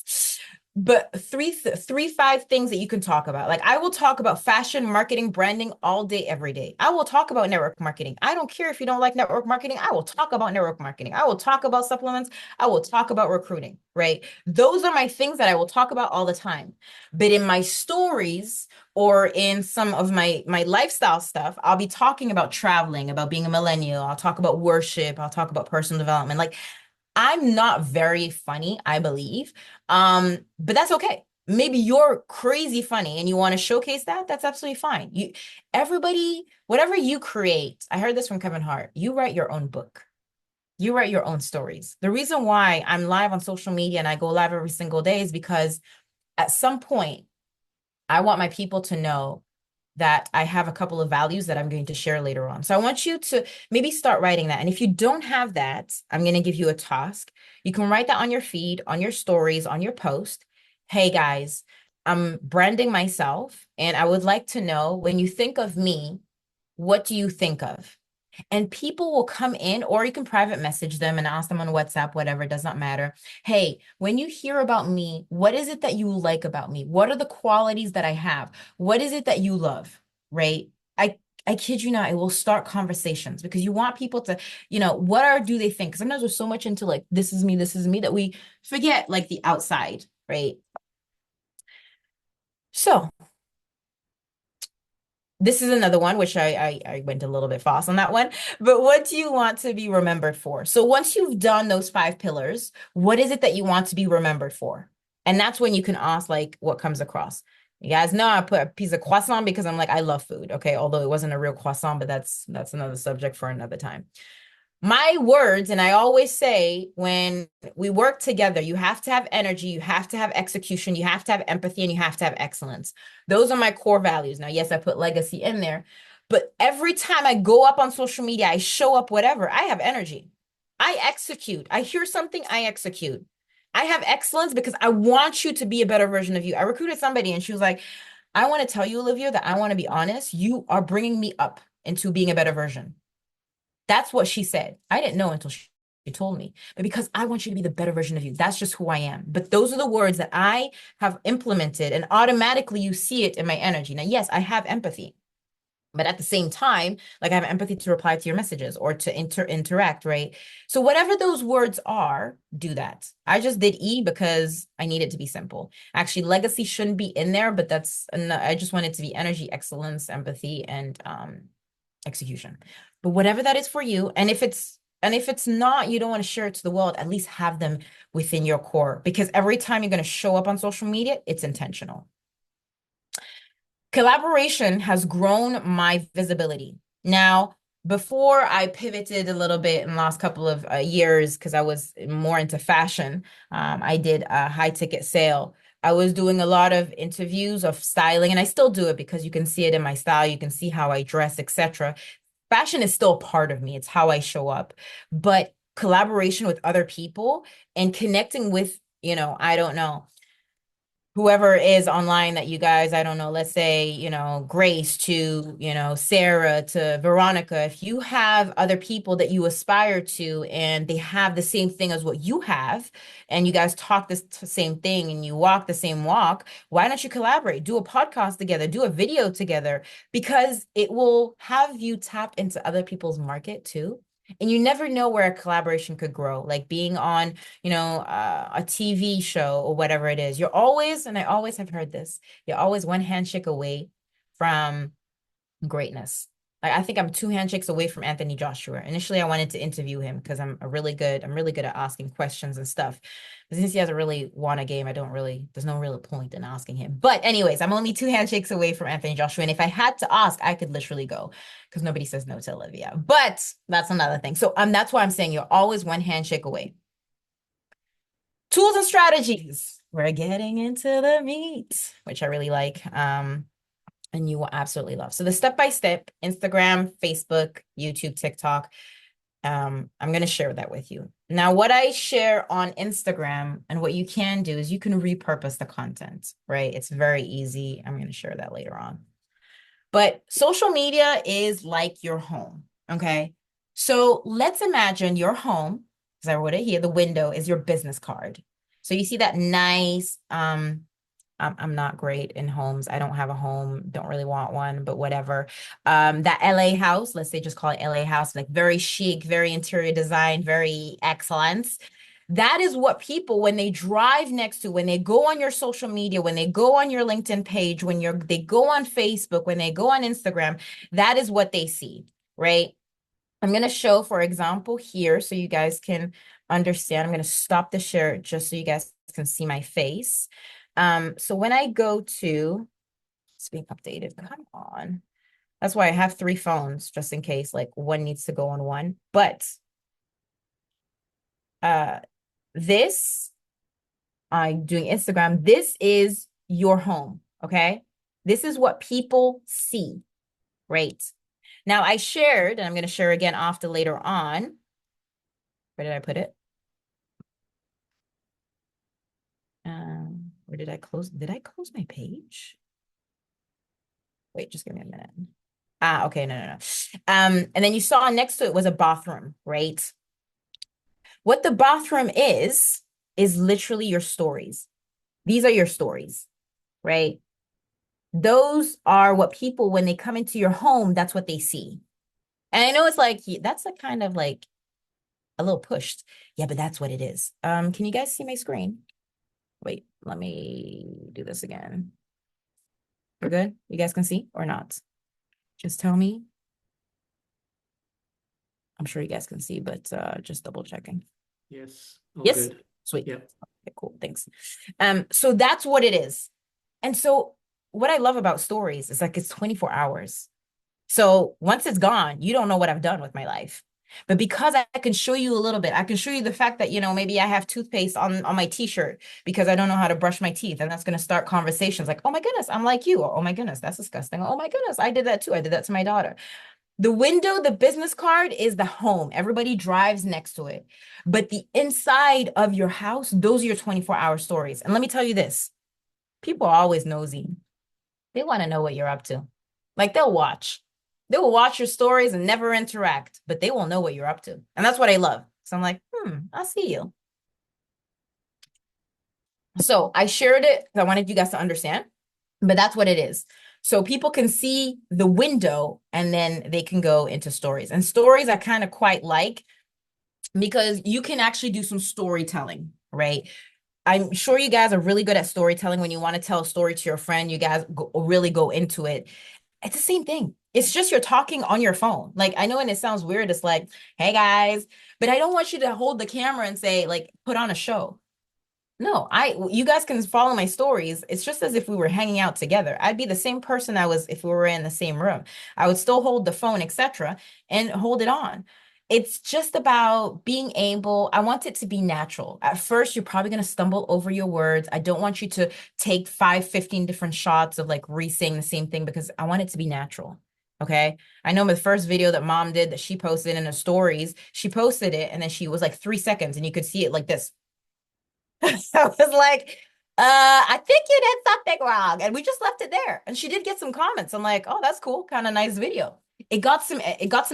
But three, 5 things that you can talk about. Like I will talk about fashion, marketing, branding all day, every day. I will talk about network marketing. I don't care if you don't like network marketing. I will talk about network marketing. I will talk about supplements. I will talk about recruiting, right? Those are my things that I will talk about all the time. But in my stories or in some of my lifestyle stuff, I'll be talking about traveling, about being a millennial. I'll talk about worship. I'll talk about personal development. Like I'm not very funny, I believe. But that's okay. Maybe you're crazy funny and you want to showcase that. That's absolutely fine. Everybody, whatever you create, I heard this from Kevin Hart, you write your own book. You write your own stories. The reason why I'm live on social media and I go live every single day is because at some point, I want my people to know that I have a couple of values that I'm going to share later on. So I want you to maybe start writing that. And if you don't have that, I'm going to give you a task. You can write that on your feed, on your stories, on your post. Hey guys, I'm branding myself and I would like to know when you think of me, what do you think of? And people will come in, or you can private message them and ask them on WhatsApp, whatever, it does not matter. Hey, when you hear about me, what is it that you like about me? What are the qualities that I have? What is it that you love? Right? I kid you not, it will start conversations because you want people to, do they think? Sometimes we're so much into like, this is me, that we forget like the outside, right? So this is another one, which I went a little bit fast on that one. But what do you want to be remembered for? So once you've done those 5 pillars, what is it that you want to be remembered for? And that's when you can ask like what comes across. You guys know I put a piece of croissant because I'm like, I love food. Okay. Although it wasn't a real croissant, but that's another subject for another time. My words, and I always say when we work together, you have to have energy, you have to have execution, you have to have empathy, and you have to have excellence. Those are my core values. Now, yes, I put legacy in there, but every time I go up on social media, I show up, whatever, I have energy. I execute. I hear something, I execute. I have excellence because I want you to be a better version of you. I recruited somebody and she was like, I want to tell you, Olivia, that I want to be honest. You are bringing me up into being a better version. That's what she said. I didn't know until she told me. But because I want you to be the better version of you, that's just who I am. But those are the words that I have implemented, and automatically you see it in my energy. Now, yes, I have empathy. But at the same time, like I have empathy to reply to your messages or to interact, right? So whatever those words are, do that. I just did E because I need it to be simple. Actually, legacy shouldn't be in there, but I just want it to be energy, excellence, empathy, and execution. But whatever that is for you, and if it's not, you don't want to share it to the world, at least have them within your core, because every time you're going to show up on social media, it's intentional. Collaboration has grown my visibility. Now, before I pivoted a little bit in the last couple of years, because I was more into fashion, I did a high ticket sale. I was doing a lot of interviews of styling, and I still do it because you can see it in my style. You can see how I dress, etc. Fashion is still a part of me. It's how I show up. But collaboration with other people and connecting with, I don't know, whoever is online that you guys, I don't know, let's say, Grace to, Sarah to Veronica, if you have other people that you aspire to and they have the same thing as what you have, and you guys talk this same thing and you walk the same walk, why don't you collaborate? Do a podcast together, do a video together, because it will have you tap into other people's market too. And you never know where a collaboration could grow, like being on a TV show or whatever it is. You're always, and I always have heard this, you're always one handshake away from greatness. Like I think I'm 2 handshakes away from Anthony Joshua. Initially, I wanted to interview him because I'm really good at asking questions and stuff. But since he hasn't really won a game, there's no real point in asking him. But anyways, I'm only 2 handshakes away from Anthony Joshua. And if I had to ask, I could literally go because nobody says no to Olivia. But that's another thing. So that's why I'm saying you're always one handshake away. Tools and strategies. We're getting into the meat, which I really like. And you will absolutely love. So the step-by-step, Instagram, Facebook, YouTube, TikTok, I'm going to share that with you. Now, what I share on Instagram and what you can do is you can repurpose the content, right? It's very easy. I'm going to share that later on. But social media is like your home, okay? So let's imagine your home, because I wrote it here, the window is your business card. So you see that nice, I'm not great in homes. I don't have a home, don't really want one, but whatever. That LA house, let's say just call it LA house, like very chic, very interior design, very excellence. That is what people, when they drive next to, when they go on your social media, when they go on your LinkedIn page, they go on Facebook, when they go on Instagram, that is what they see, right? I'm going to show, for example, here so you guys can understand. I'm going to stop the share just so you guys can see my face. So when I go to, it's being updated, come on. That's why I have 3 phones, just in case, like one needs to go on one. But this, I'm doing Instagram. This is your home, okay? This is what people see, right? Now I shared, and I'm going to share again after later on. Where did I put it? Where did I close? Did I close my page? Wait, just give me a minute. Okay, no. And then you saw next to it was a bathroom, right? What the bathroom is literally your stories. These are your stories, right? Those are what people, when they come into your home, that's what they see. And I know it's like, that's a kind of like a little pushed. Yeah, but that's what it is. Can you guys see my screen? Wait, let me do this again. We're good? You guys can see or not? Just tell me. I'm sure you guys can see, but just double checking. Yes, all Yes, good. sweet. Yep. Okay, cool, thanks. So that's what it is. And so what I love about stories is like it's 24 hours. So once it's gone, you don't know what I've done with my life. But because I can show you a little bit, I can show you the fact that, maybe I have toothpaste on my t-shirt because I don't know how to brush my teeth. And that's going to start conversations like, oh my goodness, I'm like you. Oh my goodness, that's disgusting. Oh my goodness, I did that too. I did that to my daughter. The window, the business card is the home. Everybody drives next to it. But the inside of your house, those are your 24-hour stories. And let me tell you this, people are always nosy. They want to know what you're up to. Like they'll watch. They will watch your stories and never interact, but they will know what you're up to. And that's what I love. So I'm like, I see you. So I shared it because I wanted you guys to understand, but that's what it is. So people can see the window and then they can go into stories. And stories I kind of quite like because you can actually do some storytelling, right? I'm sure you guys are really good at storytelling. When you want to tell a story to your friend, you guys really go into it. It's the same thing. It's just you're talking on your phone. Like I know, and it sounds weird. It's like, hey guys, but I don't want you to hold the camera and say, like, put on a show. No, you guys can follow my stories. It's just as if we were hanging out together. I'd be the same person I was if we were in the same room. I would still hold the phone, etc., and hold it on. It's just about being able, I want it to be natural. At first, you're probably going to stumble over your words. I don't want you to take 15 different shots of like re-saying the same thing because I want it to be natural. Okay. I know the first video that mom did that she posted in her stories, she posted it and then she was like 3 seconds and you could see it like this. I was like, I think you did something wrong. And we just left it there. And she did get some comments. I'm like, oh, that's cool. Kind of nice video. It got some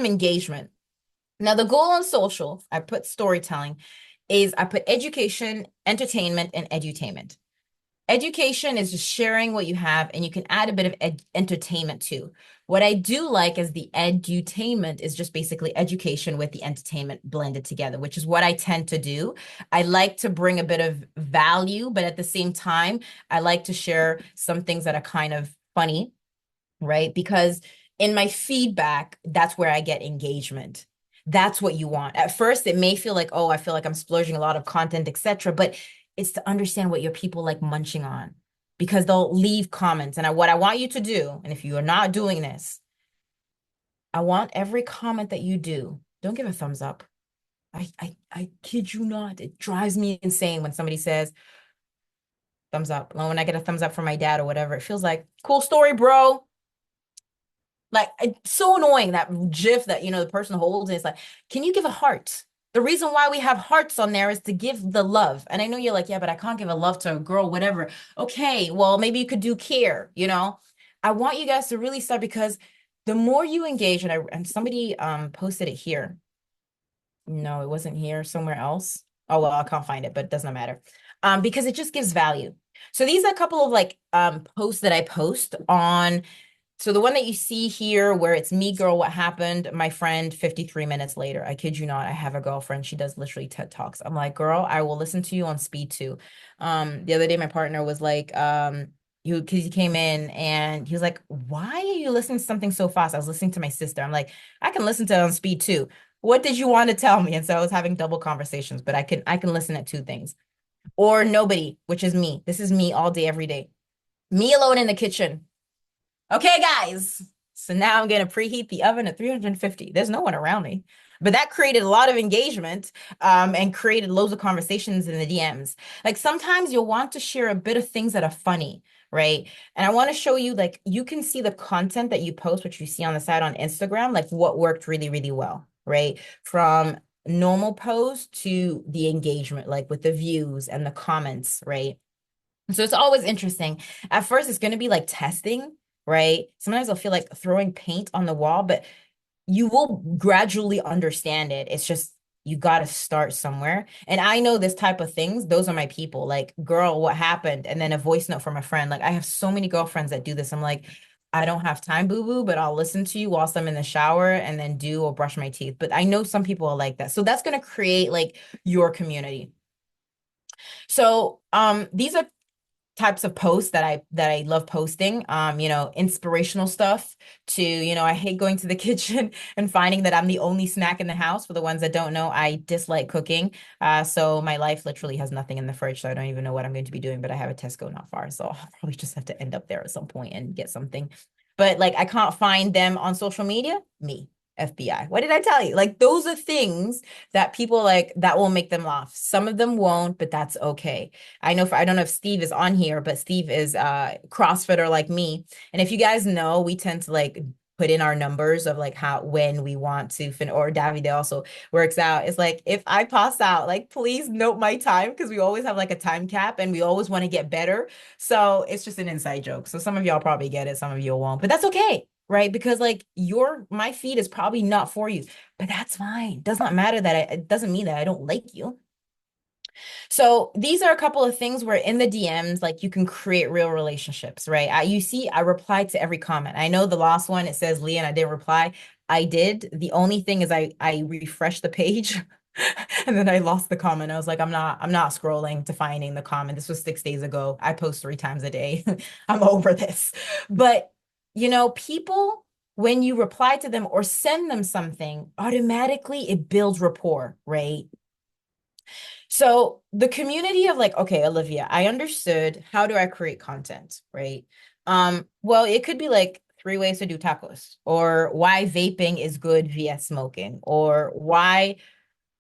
engagement. Now, the goal on social, I put storytelling, is I put education, entertainment, and edutainment. Education is just sharing what you have, and you can add a bit of entertainment too. What I do like is the edutainment is just basically education with the entertainment blended together, which is what I tend to do. I like to bring a bit of value, but at the same time, I like to share some things that are kind of funny, right? Because in my feedback, that's where I get engagement. That's what you want. At first, it may feel like, oh, I feel like I'm splurging a lot of content, etc. But it's to understand what your people like munching on because they'll leave comments. And what I want you to do, and if you are not doing this, I want every comment that you do, don't give a thumbs up. I kid you not. It drives me insane when somebody says thumbs up. When I get a thumbs up from my dad or whatever, it feels like cool story, bro. Like it's so annoying that GIF that the person holds and it's like, can you give a heart? The reason why we have hearts on there is to give the love. And I know you're like, yeah, but I can't give a love to a girl, whatever. Okay, well, maybe you could do care. I want you guys to really start because the more you engage, and somebody posted it here. No, it wasn't here, somewhere else. Oh well, I can't find it, but it doesn't matter. Because it just gives value. So these are a couple of like posts that I post on. So the one that you see here where it's me, girl, what happened? My friend 53 minutes later. I kid you not, I have a girlfriend. She does literally TED Talks. I'm like, girl, I will listen to you on speed too. The other day my partner was like, because he came in and he was like, why are you listening to something so fast? I was listening to my sister. I'm like, I can listen to it on speed too. What did you want to tell me? And so I was having double conversations, but I can listen at two things. Or nobody, which is me. This is me all day, every day. Me alone in the kitchen. Okay, guys. So now I'm going to preheat the oven at 350. There's no one around me. But that created a lot of engagement and created loads of conversations in the DMs. Like sometimes you'll want to share a bit of things that are funny, right? And I want to show you, like, you can see the content that you post, which you see on the side on Instagram, like what worked really, really well, right? From normal post to the engagement, like with the views and the comments, right? So it's always interesting. At first, it's going to be like testing, right? Sometimes I'll feel like throwing paint on the wall, but you will gradually understand it. It's just you got to start somewhere. And I know this type of things, those are my people. Like, girl, what happened? And then a voice note from a friend. Like, I have so many girlfriends that do this. I'm like, I don't have time, boo boo, but I'll listen to you whilst I'm in the shower and then do or brush my teeth. But I know some people are like that. So that's going to create like your community. So these are types of posts that I love posting. Inspirational stuff to, I hate going to the kitchen and finding that I'm the only snack in the house. For the ones that don't know, I dislike cooking. So my life literally has nothing in the fridge, so I don't even know what I'm going to be doing, but I have a Tesco not far, so I'll probably just have to end up there at some point and get something. But like I can't find them on social media. Me. FBI. What did I tell you? Like those are things that people like that will make them laugh. Some of them won't, but that's okay. I don't know if Steve is on here, but Steve is CrossFitter like me. And if you guys know, we tend to like put in our numbers of like how when we want to fin or Davide also works out. It's like if I pass out, like please note my time because we always have like a time cap and we always want to get better. So it's just an inside joke. So some of y'all probably get it, some of you won't, but that's okay. Right? Because like my feed is probably not for you, but that's fine. Does not matter that it doesn't mean that I don't like you. So these are a couple of things where in the DMs, like you can create real relationships, right? You see, I replied to every comment. I know the last one, it says Leah, and I didn't reply. I did. The only thing is I refreshed the page and then I lost the comment. I was like, I'm not scrolling to finding the comment. This was 6 days ago. I post 3 times a day. I'm over this. But people, when you reply to them or send them something, automatically it builds rapport, right? So the community of like, okay, Olivia, I understood. How do I create content, right? Well, it could be like 3 ways to do tacos, or why vaping is good via smoking, or why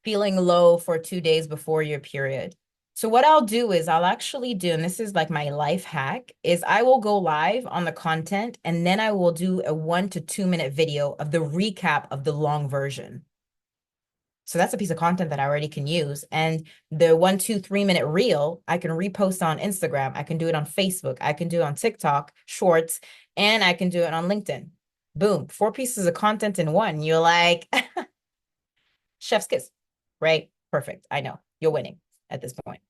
feeling low for 2 days before your period. So what I'll do is I'll actually do, and this is like my life hack, is I will go live on the content and then I will do a 1 to 2 minute video of the recap of the long version. So that's a piece of content that I already can use. And the 1, 2, 3 minute reel, I can repost on Instagram. I can do it on Facebook. I can do it on TikTok, Shorts, and I can do it on LinkedIn. Boom, 4 pieces of content in one. You're like, chef's kiss, right? Perfect. I know you're winning at this point.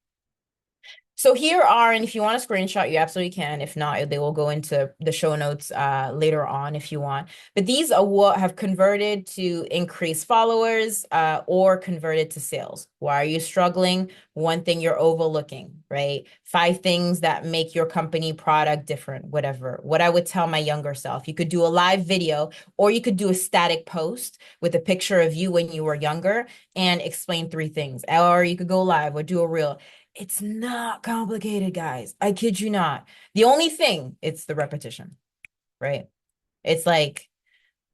So here are, and if you want a screenshot, you absolutely can. If not, they will go into the show notes later on if you want. But these are what have converted to increase followers or converted to sales. Why are you struggling? One thing you're overlooking, right? 5 things that make your company product different, whatever. What I would tell my younger self, you could do a live video or you could do a static post with a picture of you when you were younger and explain 3 things. Or you could go live or do a reel. It's not complicated, guys. I kid you not. The only thing, it's the repetition, right? It's like,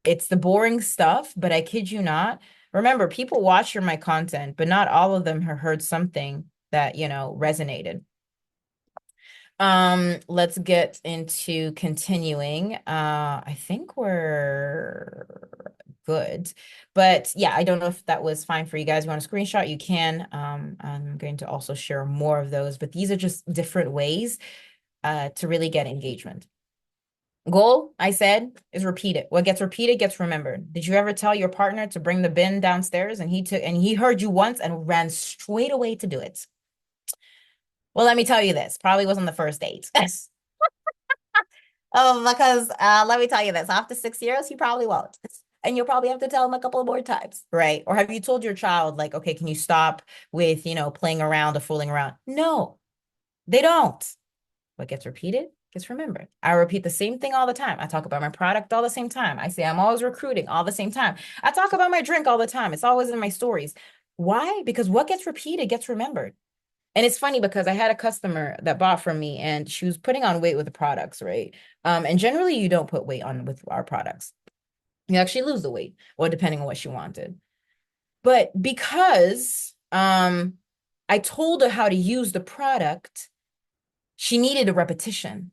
it's the boring stuff, but I kid you not. Remember, people watch my content, but not all of them have heard something that, resonated. Let's get into continuing. I think we're good. But yeah, I don't know if that was fine for you guys. You want a screenshot? You can. I'm going to also share more of those, but these are just different ways to really get engagement. Goal, I said, is repeat it. What gets repeated gets remembered. Did you ever tell your partner to bring the bin downstairs and he heard you once and ran straight away to do it? Well, let me tell you this. Probably wasn't the first date. Oh, because let me tell you this. After 6 years, he probably won't. And you'll probably have to tell him a couple of more times, right? Or have you told your child, like, okay, can you stop with, playing around or fooling around? No, they don't. What gets repeated gets remembered. I repeat the same thing all the time. I talk about my product all the same time. I say I'm always recruiting all the same time. I talk about my drink all the time. It's always in my stories. Why? Because what gets repeated gets remembered. And it's funny because I had a customer that bought from me and she was putting on weight with the products, right? And generally you don't put weight on with our products. You actually lose the weight, or depending on what she wanted. But because I told her how to use the product, she needed a repetition.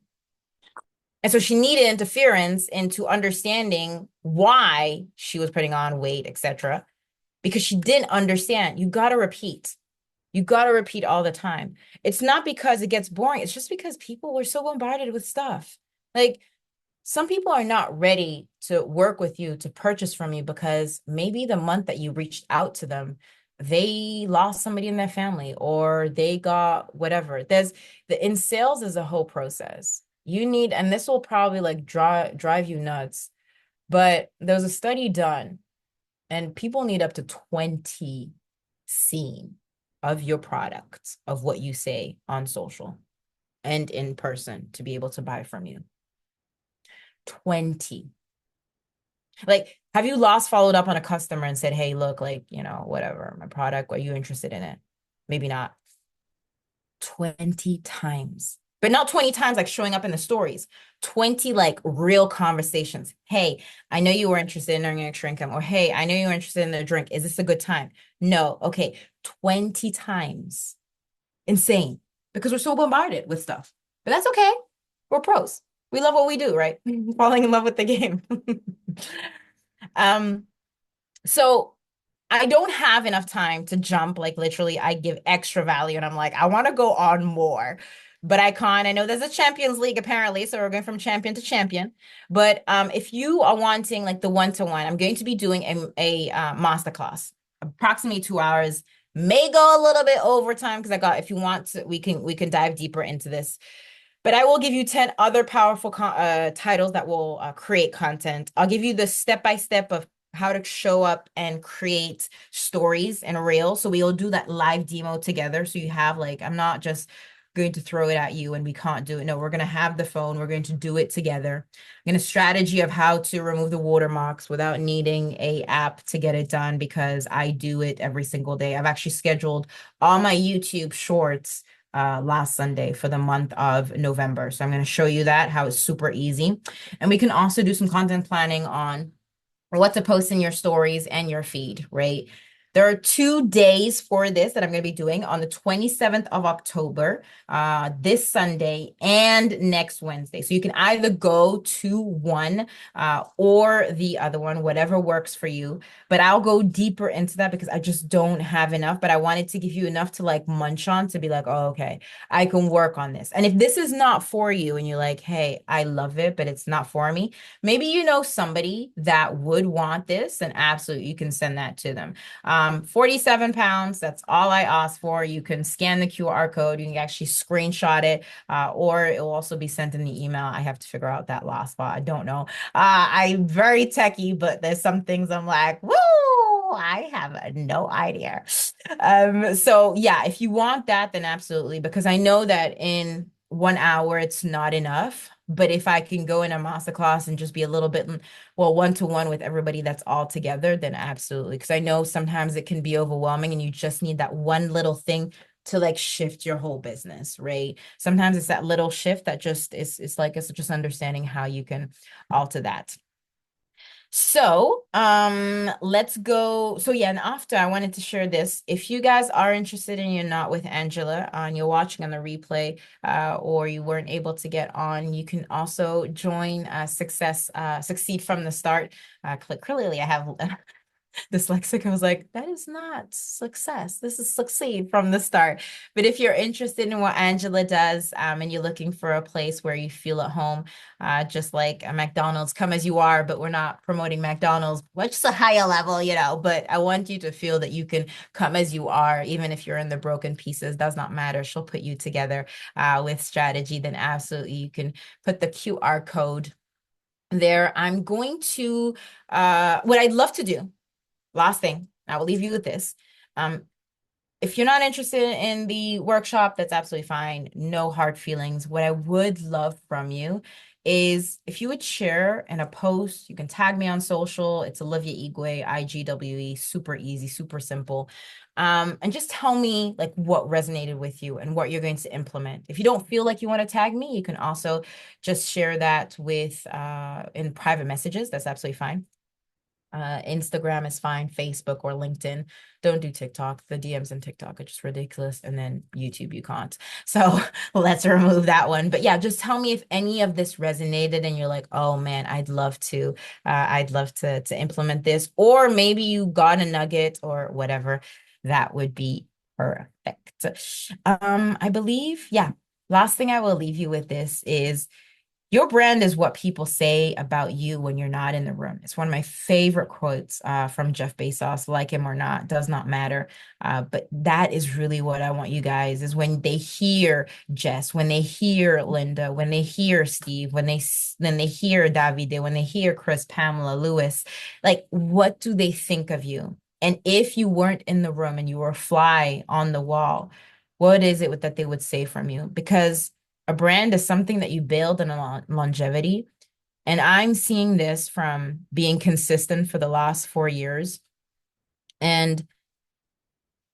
And so she needed interference into understanding why she was putting on weight, etc. Because she didn't understand. You got to repeat. You got to repeat all the time. It's not because it gets boring. It's just because people were so bombarded with stuff. Like some people are not ready to work with you, to purchase from you, because maybe the month that you reached out to them, they lost somebody in their family or they got whatever. In sales is a whole process. You need, and this will probably like drive you nuts, but there was a study done and people need up to 20 seen of your product, of what you say on social. and in person to be able to buy from you. 20. Like, have you lost followed up on a customer and said, hey, look, like, whatever, my product, are you interested in it? Maybe not. 20 times. But not 20 times like showing up in the stories. 20 like real conversations. Hey, I know you were interested in earning extra income. Or hey, I know you were interested in the drink. Is this a good time? No. Okay. 20 times. Insane. Because we're so bombarded with stuff. But that's okay. We're pros. We love what we do, right? Falling in love with the game. Um, so I don't have enough time to jump. Like literally, I give extra value and I'm like, I want to go on more, but I can't. I know there's a Champions League apparently, so we're going from champion to champion. But if you are wanting like the one-to-one, I'm going to be doing a masterclass, approximately 2 hours. May go a little bit over time because I got. If you want to, we can dive deeper into this. But I will give you 10 other powerful titles that will create content. I'll give you the step-by-step of how to show up and create stories and reels. So we'll do that live demo together. So you have like, I'm not just going to throw it at you and we can't do it. No, we're going to have the phone. We're going to do it together. I'm going to strategy of how to remove the watermarks without needing a app to get it done because I do it every single day. I've actually scheduled all my YouTube shorts last Sunday for the month of November. So I'm going to show you that, how it's super easy. And we can also do some content planning on what to post in your stories and your feed, right? There are 2 days for this that I'm going to be doing on the 27th of October, this Sunday and next Wednesday. So you can either go to one or the other one, whatever works for you. But I'll go deeper into that because I just don't have enough. But I wanted to give you enough to like munch on to be like, oh, okay, I can work on this. And if this is not for you and you're like, hey, I love it, but it's not for me, maybe you know somebody that would want this, and absolutely you can send that to them. 47 pounds, that's all I asked for. You can scan the QR code, you can actually screenshot it, or it will also be sent in the email. I have to figure out that last part. I don't know. I'm very techie, but there's some things I'm like, woo, I have no idea. So yeah, if you want that, then absolutely, because I know that in 1 hour it's not enough. But if I can go in a masterclass and just be a little bit, well, one-to-one with everybody that's all together, then absolutely. Because I know sometimes it can be overwhelming and you just need that one little thing to like shift your whole business, right? Sometimes it's that little shift that just is, it's like, it's just understanding how you can alter that. So, let's go. So yeah, and after I wanted to share this. If you guys are interested and you're not with Angela and you're watching on the replay, or you weren't able to get on, you can also join Succeed from the Start. Clearly, I have dyslexic. I was like, that is not success. This is succeed from the start. But if you're interested in what Angela does, and you're looking for a place where you feel at home, just like a McDonald's, come as you are, but we're not promoting McDonald's, which is a higher level, but I want you to feel that you can come as you are, even if you're in the broken pieces, does not matter. She'll put you together with strategy. Then absolutely you can put the QR code there. I'm going to, what I'd love to do, last thing, I will leave you with this. If you're not interested in the workshop, that's absolutely fine. No hard feelings. What I would love from you is if you would share in a post, you can tag me on social. It's Olivia Igwe, IGWE, super easy, super simple. And just tell me like what resonated with you and what you're going to implement. If you don't feel like you want to tag me, you can also just share that with in private messages. That's absolutely fine. Instagram is fine, Facebook or LinkedIn. Don't do TikTok. The DMs in TikTok are just ridiculous. And then YouTube, you can't. So let's remove that one. But yeah, just tell me if any of this resonated and you're like, oh man, I'd love to implement this. Or maybe you got a nugget or whatever. That would be perfect. I believe, yeah. Last thing I will leave you with this is your brand is what people say about you when you're not in the room. It's one of my favorite quotes from Jeff Bezos, like him or not, does not matter. But that is really what I want you guys is when they hear Jess, when they hear Linda, when they hear Steve, when they hear Davide, when they hear Chris, Pamela, Lewis, like what do they think of you? And if you weren't in the room and you were a fly on the wall, what is it that they would say from you? Because A brand is something that you build in a longevity. And I'm seeing this from being consistent for the last 4 years. And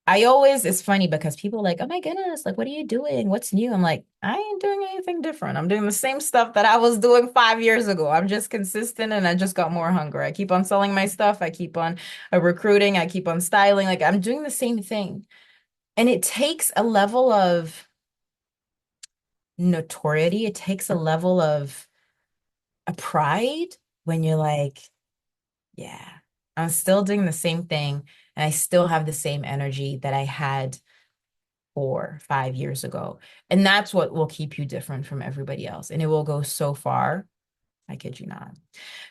I always, it's funny because people are like, oh my goodness, like, what are you doing? What's new? I'm like, I ain't doing anything different. I'm doing the same stuff that I was doing 5 years ago. I'm just consistent and I just got more hunger. I keep on selling my stuff. I keep on recruiting. I keep on styling. Like, I'm doing the same thing. And it takes a level of notoriety. It takes a level of a pride when you're like, yeah, I'm still doing the same thing and I still have the same energy that I had 4, 5 years ago. And that's what will keep you different from everybody else. And it will go so far. I kid you not.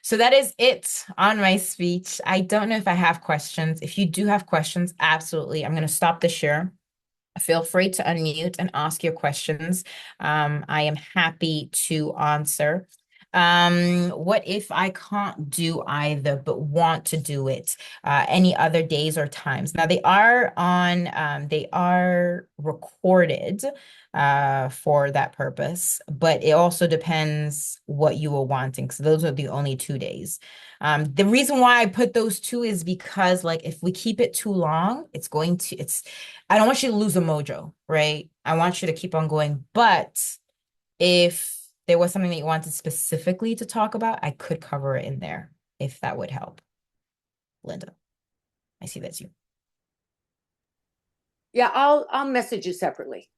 So that is it on my speech. I don't know if I have questions. If you do have questions, absolutely. I'm going to stop the share. Feel free to unmute and ask your questions. I am happy to answer. What if I can't do either but want to do it? Any other days or times? Now they are recorded for that purpose, but it also depends what you were wanting. So those are the only 2 days. The reason why I put those two is because like if we keep it too long, I don't want you to lose a mojo, right? I want you to keep on going. But if there was something that you wanted specifically to talk about, I could cover it in there if that would help. Linda, I see that's you. Yeah, I'll message you separately.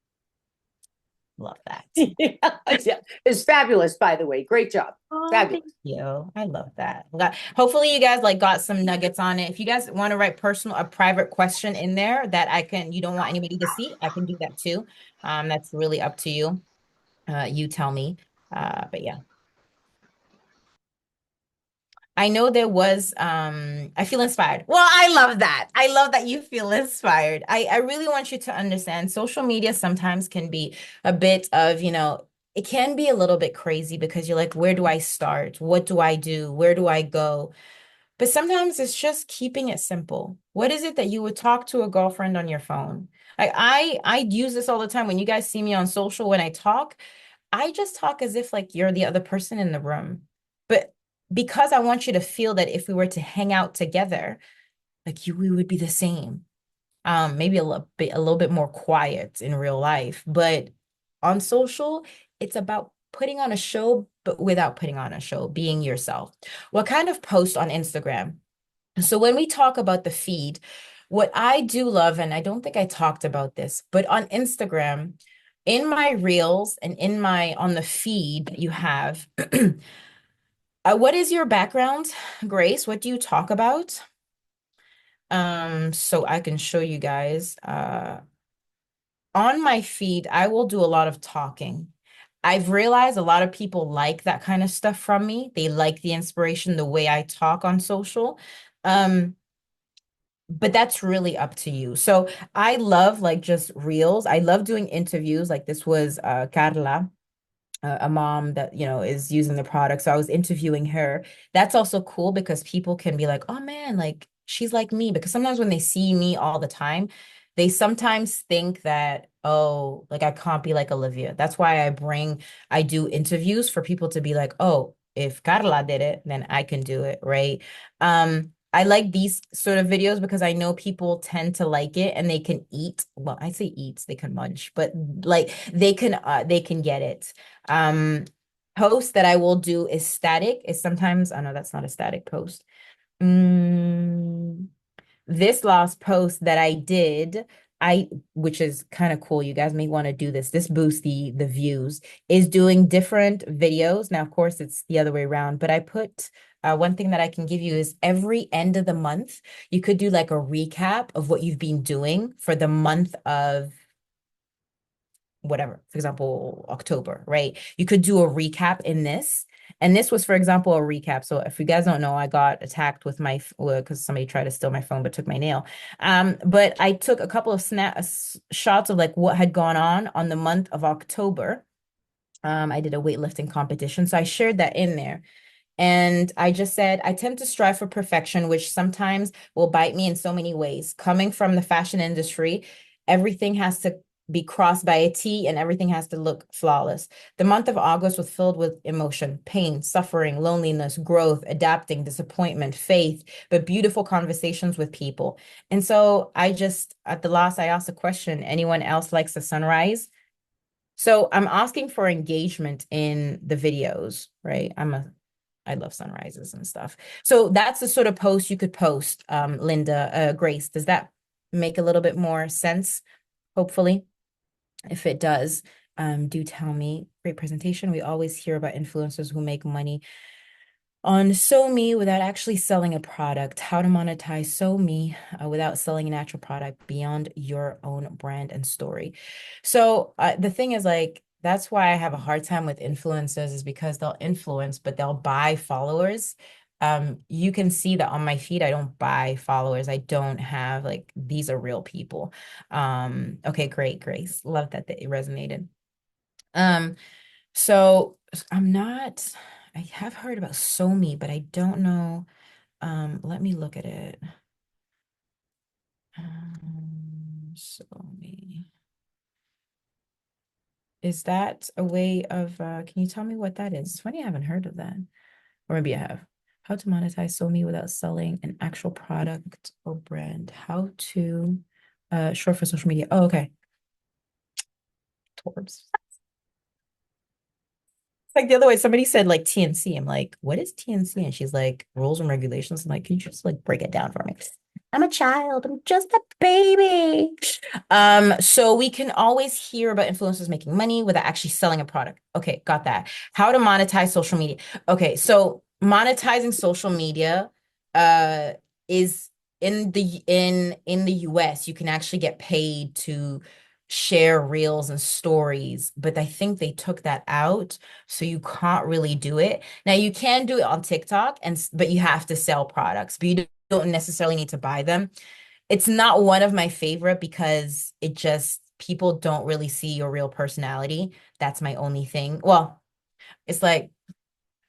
Love that. Yeah, it's fabulous, by the way. Great job. Oh, Fabulous. thank you. I love that. Hopefully you guys like got some nuggets on it. If you guys want to write a private question in there that you don't want anybody to see, I can do that too. That's really up to you. You tell me. But yeah. I know there was I feel inspired. Well, I love that. I love that you feel inspired. I really want you to understand social media sometimes can be a bit of, it can be a little bit crazy because you're like, where do I start? What do I do? Where do I go? But sometimes it's just keeping it simple. What is it that you would talk to a girlfriend on your phone? Like I use this all the time when you guys see me on social when I talk. I just talk as if like you're the other person in the room. But because I want you to feel that if we were to hang out together, like we would be the same. Maybe a little bit more quiet in real life, but on social, it's about putting on a show, but without putting on a show, being yourself. What kind of post on Instagram? So when we talk about the feed, what I do love, and I don't think I talked about this, but on Instagram, in my reels and on the feed you have, what is your background, Grace? What do you talk about? So I can show you guys. On my feed, I will do a lot of talking. I've realized a lot of people like that kind of stuff from me. They like the inspiration, the way I talk on social. Um, but that's really up to you. So I love like just reels. I love doing interviews. Like this was Carla, a mom that is using the product, so I was interviewing her. That's also cool because people can be like, oh man, like she's like me, because sometimes when they see me all the time, they sometimes think that, oh, like I can't be like Olivia. That's why I do interviews for people to be like, oh, if Carla did it, then I can do it, right? I like these sort of videos because I know people tend to like it and they can eat. Well, I say eats, they can munch, but like they can get it. um, Post that I will do is static. Is sometimes, oh no, that's not a static post. Mm, this last post that I did, which is kind of cool. You guys may want to do this. This boosts the views, is doing different videos. Now, of course, it's the other way around, but I put one thing that I can give you is every end of the month, you could do like a recap of what you've been doing for the month of whatever, for example, October, right? You could do a recap in this. And this was, for example, a recap. So if you guys don't know, I got attacked with because somebody tried to steal my phone, but took my nail. But I took a couple of shots of like what had gone on the month of October. I did a weightlifting competition. So I shared that in there. And I just said, I tend to strive for perfection, which sometimes will bite me in so many ways. Coming from the fashion industry, everything has to be crossed by a T and everything has to look flawless. The month of August was filled with emotion, pain, suffering, loneliness, growth, adapting, disappointment, faith, but beautiful conversations with people. And so I just, at the last, I asked a question, anyone else likes the sunrise? So I'm asking for engagement in the videos, right? I love sunrises and stuff. So that's the sort of post you could post, Linda, Grace. Does that make a little bit more sense? Hopefully. If it does, do tell me. Great presentation. We always hear about influencers who make money on me without actually selling a product. How to monetize me without selling an actual product beyond your own brand and story. So the thing is, like, that's why I have a hard time with influencers is because they'll influence, but they'll buy followers. You can see that on my feed, I don't buy followers. I don't have like these are real people. Okay, great, Grace. Love that it resonated. Um, so I'm not, I have heard about me, but I don't know. Let me look at it. Me. Is that a way of, can you tell me what that is? It's funny, I haven't heard of that. Or maybe I have. How to monetize me without selling an actual product or brand. How to, short for social media. Oh, okay. Torbs. Like the other way, somebody said like TNC. I'm like, what is TNC? And she's like, rules and regulations. I'm like, can you just like break it down for me? I'm a child. I'm just a baby. So we can always hear about influencers making money without actually selling a product. Okay, got that. How to monetize social media. Okay, so monetizing social media uh is in the US, you can actually get paid to share reels and stories, but I think they took that out, so you can't really do it. Now you can do it on TikTok but you have to sell products, but you don't necessarily need to buy them. It's not one of my favorite because it just people don't really see your real personality. That's my only thing. Well, it's like,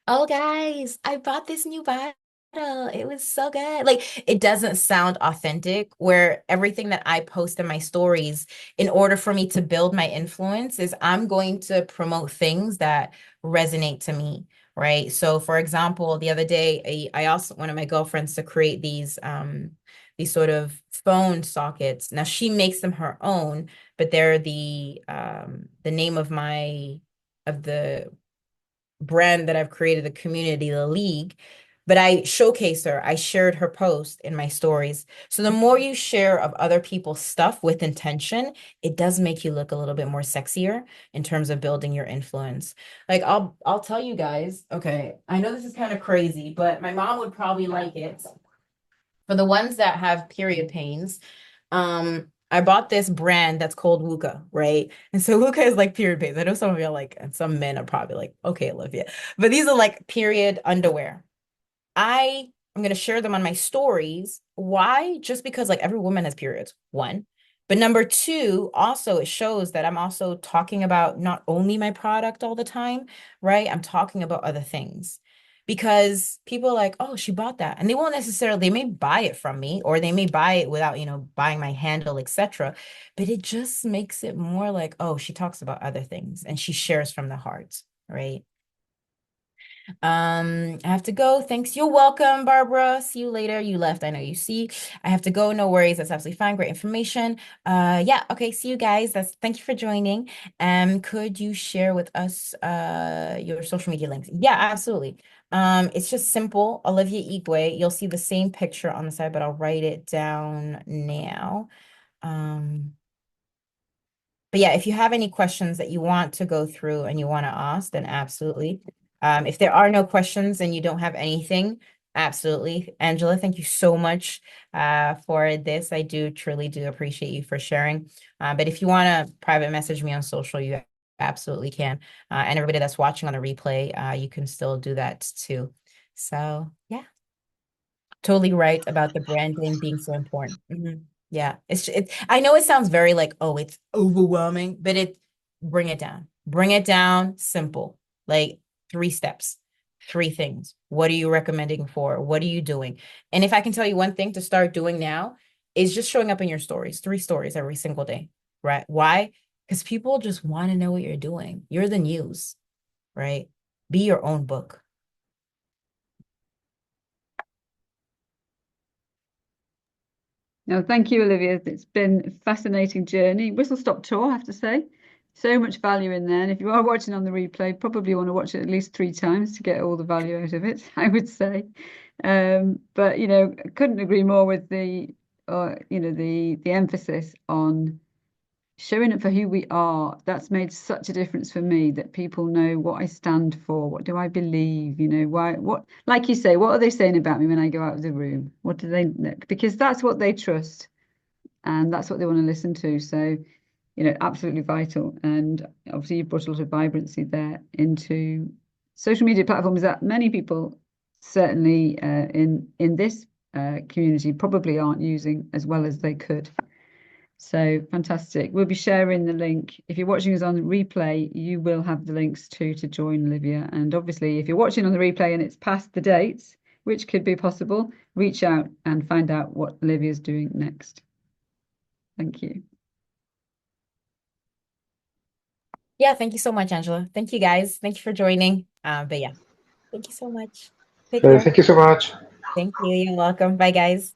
oh, guys, I bought this new bottle. It was so good. Like, it doesn't sound authentic, where everything that I post in my stories, in order for me to build my influence, is I'm going to promote things that resonate to me, right? So, for example, the other day, I asked one of my girlfriends to create these sort of phone sockets. Now, she makes them her own, but they're the name of the brand that I've created, the community, the league. But I showcase her. I shared her post in my stories. So the more you share of other people's stuff with intention, it does make you look a little bit more sexier in terms of building your influence. Like I'll tell you guys, okay, I know this is kind of crazy, but my mom would probably like it. For the ones that have period pains, I bought this brand that's called Wuka, right? And so Wuka is like period pains. I know some of you are like, and some men are probably like, okay, Olivia, but these are like period underwear. I am going to share them on my stories. Why? Just because like every woman has periods, one. But number two, also it shows that I'm also talking about not only my product all the time, right? I'm talking about other things because people are like, oh, she bought that. And they won't necessarily, they may buy it from me or they may buy it without, buying my handle, etc. But it just makes it more like, oh, she talks about other things and she shares from the heart, right? I have to go. Thanks. You're welcome, Barbara. See you later. You left. I know you see. I have to go. No worries. That's absolutely fine. Great information. Yeah, okay. See you guys. Thank you for joining. Could you share with us your social media links? Yeah, absolutely. It's just simple. Olivia Igwe. You'll see the same picture on the side, but I'll write it down now. But yeah, if you have any questions that you want to go through and you want to ask, then absolutely. If there are no questions and you don't have anything, absolutely. Angela, thank you so much for this. I do truly do appreciate you for sharing. But if you want to private message me on social, you absolutely can. And everybody that's watching on the replay, you can still do that too. So yeah, totally right about the branding being so important. Yeah, I know it sounds very like, oh, it's overwhelming, but bring it down. Bring it down simple. Like 3 steps, 3 things. What are you recommending for? What are you doing? And if I can tell you one thing to start doing now is just showing up in your stories, 3 stories every single day, right? Why? because people just want to know what you're doing. You're the news, right? Be your own book. No, thank you, Olivia. It's been a fascinating journey. Whistle stop tour, I have to say. So much value in there. And if you are watching on the replay, probably want to watch it at least 3 times to get all the value out of it, I would say. But I couldn't agree more with the emphasis on showing up for who we are. That's made such a difference for me, that people know what I stand for, what do I believe, like you say, what are they saying about me when I go out of the room? What do they know? Because that's what they trust and that's what they want to listen to. So, absolutely vital. And obviously you've brought a lot of vibrancy there into social media platforms that many people certainly in this community probably aren't using as well as they could. So fantastic. We'll be sharing the link. If you're watching us on replay, you will have the links to join Olivia. And obviously, if you're watching on the replay and it's past the dates, which could be possible, reach out and find out what Olivia's doing next. Thank you. Yeah, thank you so much, Angela. Thank you, guys. Thank you for joining. But yeah, thank you so much. Take care. Thank you so much. Thank you. You're welcome. Bye, guys.